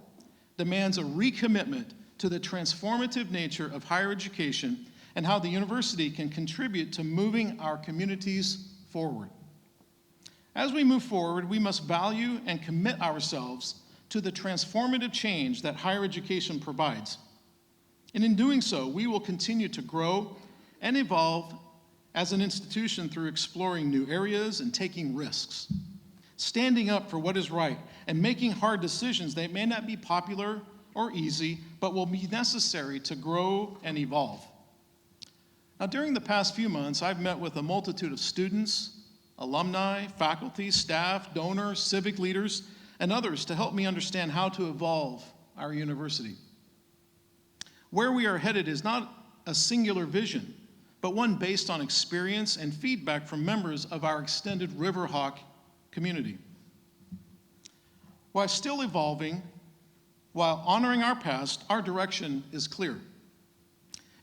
demands a recommitment to the transformative nature of higher education and how the university can contribute to moving our communities forward. As we move forward, we must value and commit ourselves to the transformative change that higher education provides. And in doing so, we will continue to grow and evolve as an institution through exploring new areas and taking risks, standing up for what is right, and making hard decisions that may not be popular or easy, but will be necessary to grow and evolve. Now, during the past few months, I've met with a multitude of students, alumni, faculty, staff, donors, civic leaders, and others to help me understand how to evolve our university. Where we are headed is not a singular vision, but one based on experience and feedback from members of our extended Riverhawk community. While still evolving, while honoring our past, our direction is clear.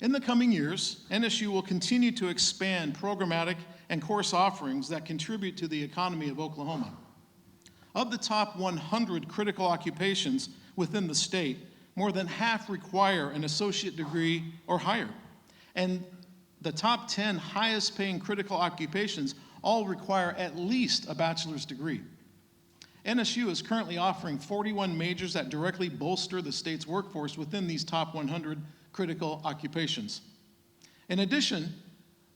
In the coming years, NSU will continue to expand programmatic and course offerings that contribute to the economy of Oklahoma. Of the top 100 critical occupations within the state, more than half require an associate degree or higher. And the top 10 highest paying critical occupations all require at least a bachelor's degree. NSU is currently offering 41 majors that directly bolster the state's workforce within these top 100 critical occupations. In addition,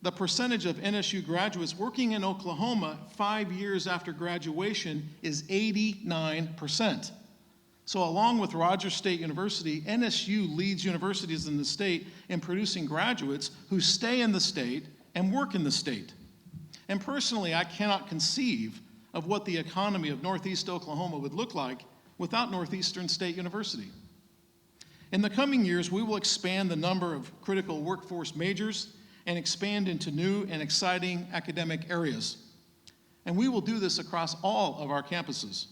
the percentage of NSU graduates working in Oklahoma 5 years after graduation is 89%. So along with Rogers State University, NSU leads universities in the state in producing graduates who stay in the state and work in the state. And personally, I cannot conceive of what the economy of Northeast Oklahoma would look like without Northeastern State University. In the coming years, we will expand the number of critical workforce majors and expand into new and exciting academic areas. And we will do this across all of our campuses.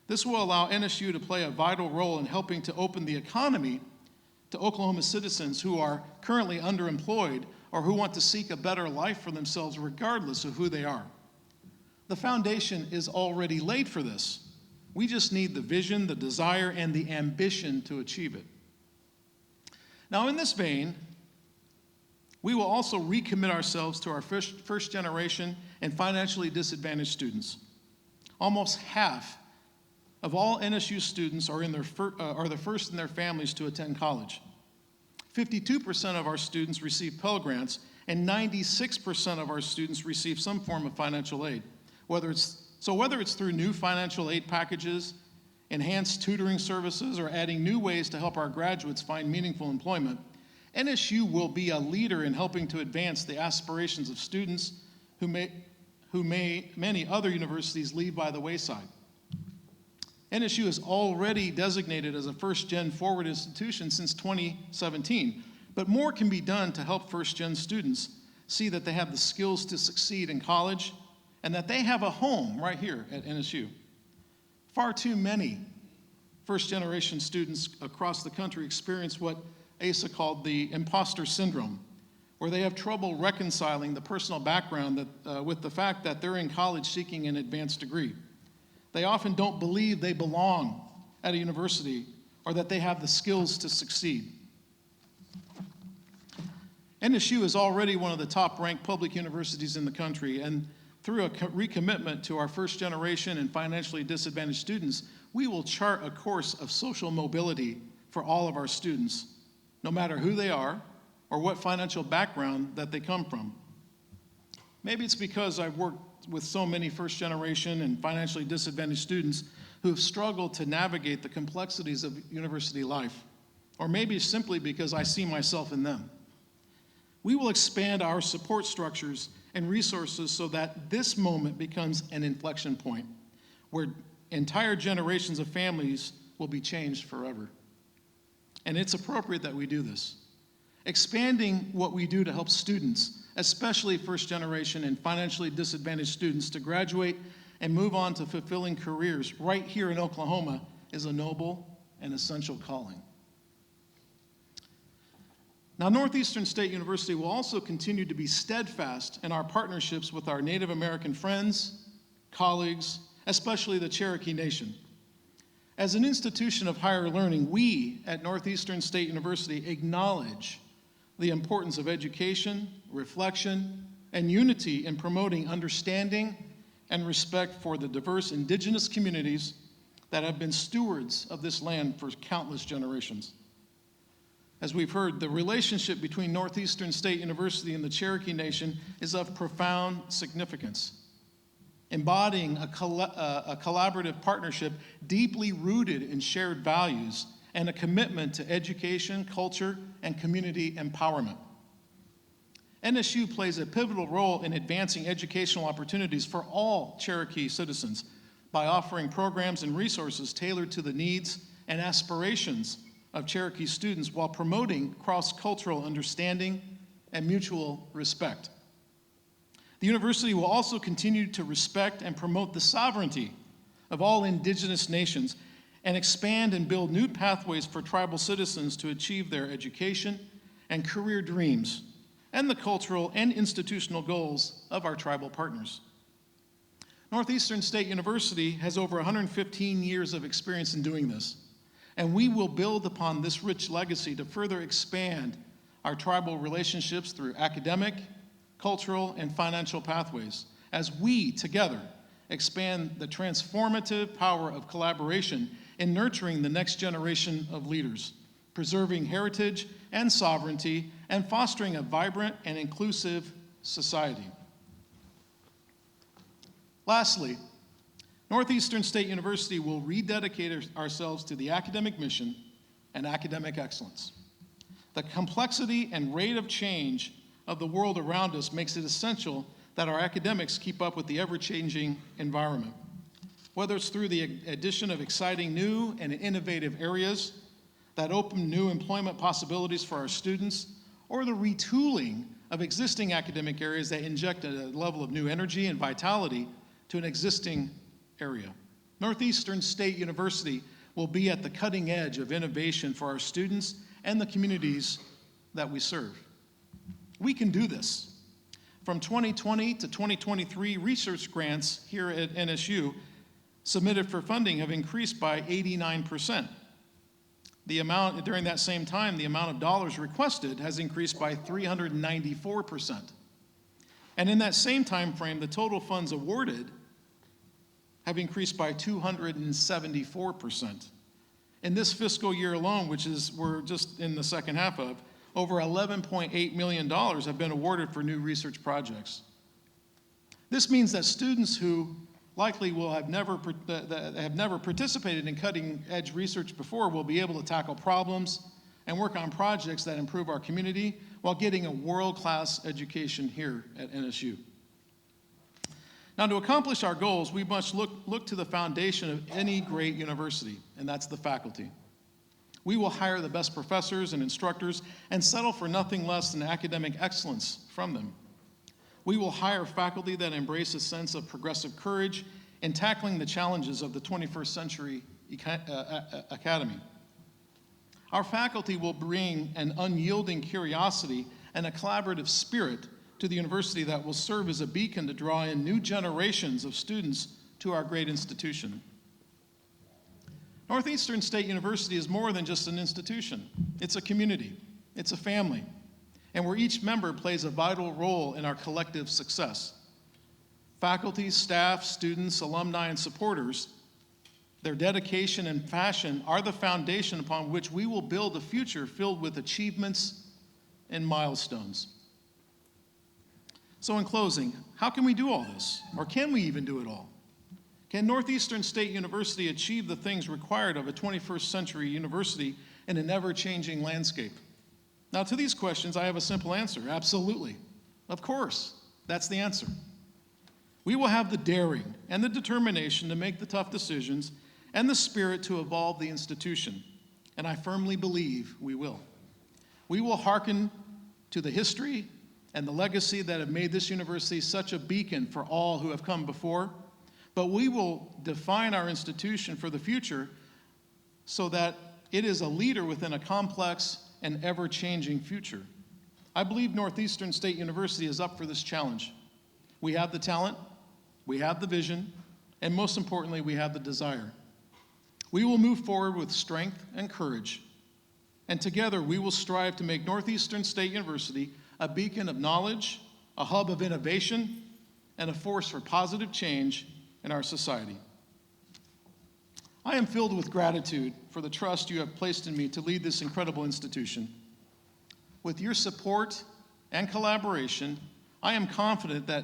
This will allow NSU to play a vital role in helping to open the economy to Oklahoma citizens who are currently underemployed or who want to seek a better life for themselves regardless of who they are. The foundation is already laid for this. We just need the vision, the desire, and the ambition to achieve it. Now, in this vein, we will also recommit ourselves to our first generation and financially disadvantaged students. Almost half of all NSU students are the first in their families to attend college. 52% of our students receive Pell Grants, and 96% of our students receive some form of financial aid. Whether it's through new financial aid packages, enhanced tutoring services, or adding new ways to help our graduates find meaningful employment, NSU will be a leader in helping to advance the aspirations of students who many other universities leave by the wayside. NSU is already designated as a first-gen forward institution since 2017, but more can be done to help first-gen students see that they have the skills to succeed in college and that they have a home right here at NSU. Far too many first-generation students across the country experience what Asa called the imposter syndrome, where they have trouble reconciling the personal background with the fact that they're in college seeking an advanced degree. They often don't believe they belong at a university or that they have the skills to succeed. NSU is already one of the top-ranked public universities in the country, and through a recommitment to our first generation and financially disadvantaged students, we will chart a course of social mobility for all of our students, no matter who they are or what financial background that they come from. Maybe it's because I've worked with so many first-generation and financially disadvantaged students who have struggled to navigate the complexities of university life. Or maybe it's simply because I see myself in them. We will expand our support structures and resources so that this moment becomes an inflection point where entire generations of families will be changed forever. And it's appropriate that we do this. Expanding what we do to help students, especially first generation and financially disadvantaged students, to graduate and move on to fulfilling careers right here in Oklahoma is a noble and essential calling. Now, Northeastern State University will also continue to be steadfast in our partnerships with our Native American friends, colleagues, especially the Cherokee Nation. As an institution of higher learning, we at Northeastern State University acknowledge the importance of education, reflection, and unity in promoting understanding and respect for the diverse indigenous communities that have been stewards of this land for countless generations. As we've heard, the relationship between Northeastern State University and the Cherokee Nation is of profound significance, embodying a collaborative partnership deeply rooted in shared values and a commitment to education, culture, and community empowerment. NSU plays a pivotal role in advancing educational opportunities for all Cherokee citizens by offering programs and resources tailored to the needs and aspirations of Cherokee students while promoting cross-cultural understanding and mutual respect. The university will also continue to respect and promote the sovereignty of all indigenous nations and expand and build new pathways for tribal citizens to achieve their education and career dreams and the cultural and institutional goals of our tribal partners. Northeastern State University has over 115 years of experience in doing this, and we will build upon this rich legacy to further expand our tribal relationships through academic, cultural, and financial pathways as we together expand the transformative power of collaboration in nurturing the next generation of leaders, preserving heritage and sovereignty, and fostering a vibrant and inclusive society. Lastly, Northeastern State University will rededicate ourselves to the academic mission and academic excellence. The complexity and rate of change of the world around us makes it essential that our academics keep up with the ever-changing environment. Whether it's through the addition of exciting new and innovative areas that open new employment possibilities for our students, or the retooling of existing academic areas that inject a level of new energy and vitality to an existing area. Northeastern State University will be at the cutting edge of innovation for our students and the communities that we serve. We can do this. From 2020 to 2023, research grants here at NSU submitted for funding have increased by 89%. During that same time, the amount of dollars requested has increased by 394%. And in that same time frame, the total funds awarded have increased by 274%. In this fiscal year alone, which we're just in the second half of, over $11.8 million have been awarded for new research projects. This means that students who likely have never participated in cutting-edge research before will be able to tackle problems and work on projects that improve our community while getting a world-class education here at NSU. Now, to accomplish our goals, we must look to the foundation of any great university, and that's the faculty. We will hire the best professors and instructors and settle for nothing less than academic excellence from them. We will hire faculty that embrace a sense of progressive courage in tackling the challenges of the 21st century academy. Our faculty will bring an unyielding curiosity and a collaborative spirit to the university that will serve as a beacon to draw in new generations of students to our great institution. Northeastern State University is more than just an institution. It's a community, it's a family, and where each member plays a vital role in our collective success. Faculty, staff, students, alumni, and supporters, their dedication and passion are the foundation upon which we will build a future filled with achievements and milestones. So in closing, how can we do all this? Or can we even do it all? Can Northeastern State University achieve the things required of a 21st century university in an ever-changing landscape? Now, to these questions, I have a simple answer. Absolutely. Of course. That's the answer. We will have the daring and the determination to make the tough decisions and the spirit to evolve the institution. And I firmly believe we will. We will hearken to the history and the legacy that have made this university such a beacon for all who have come before, but we will define our institution for the future so that it is a leader within a complex and ever-changing future. I believe Northeastern State University is up for this challenge. We have the talent, we have the vision, and most importantly, we have the desire. We will move forward with strength and courage, and together we will strive to make Northeastern State University a beacon of knowledge, a hub of innovation, and a force for positive change in our society. I am filled with gratitude for the trust you have placed in me to lead this incredible institution. With your support and collaboration, I am confident that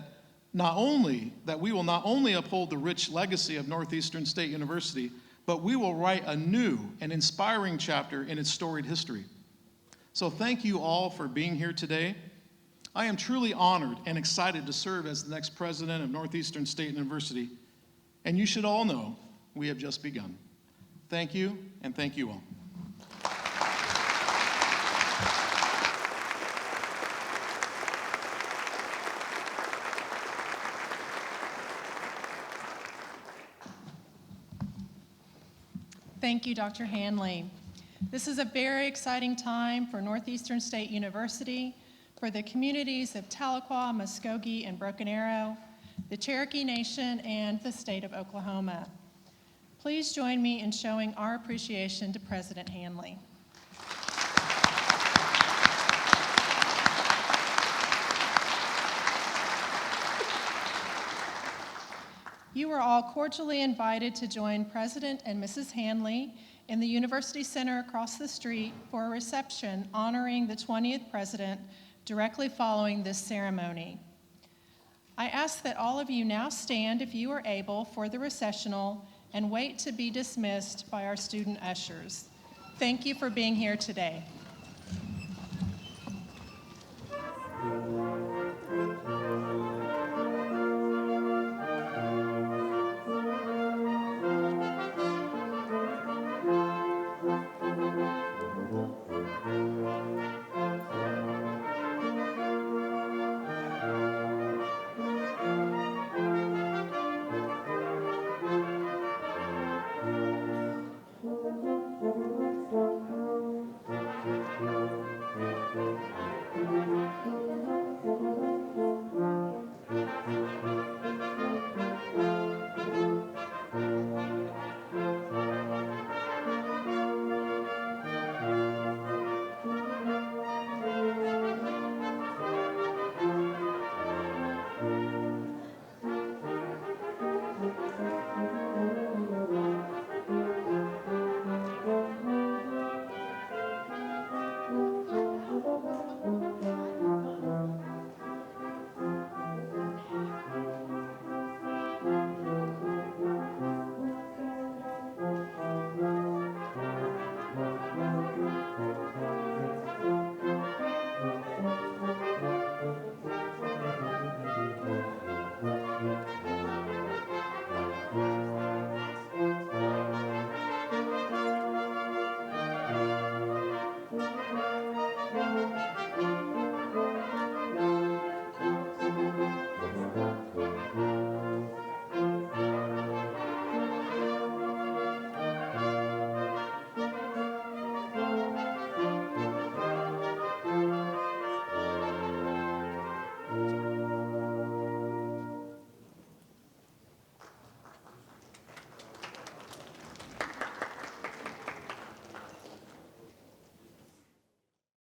we will not only uphold the rich legacy of Northeastern State University, but we will write a new and inspiring chapter in its storied history. So thank you all for being here today. I am truly honored and excited to serve as the next president of Northeastern State University, and you should all know we have just begun. Thank you, and thank you all. Thank you, Dr. Hanley. This is a very exciting time for Northeastern State University, for the communities of Tahlequah, Muskogee, and Broken Arrow, the Cherokee Nation, and the state of Oklahoma. Please join me in showing our appreciation to President Hanley. You are all cordially invited to join President and Mrs. Hanley in the University Center across the street for a reception honoring the 20th president directly following this ceremony. I ask that all of you now stand, if you are able, for the recessional and wait to be dismissed by our student ushers. Thank you for being here today.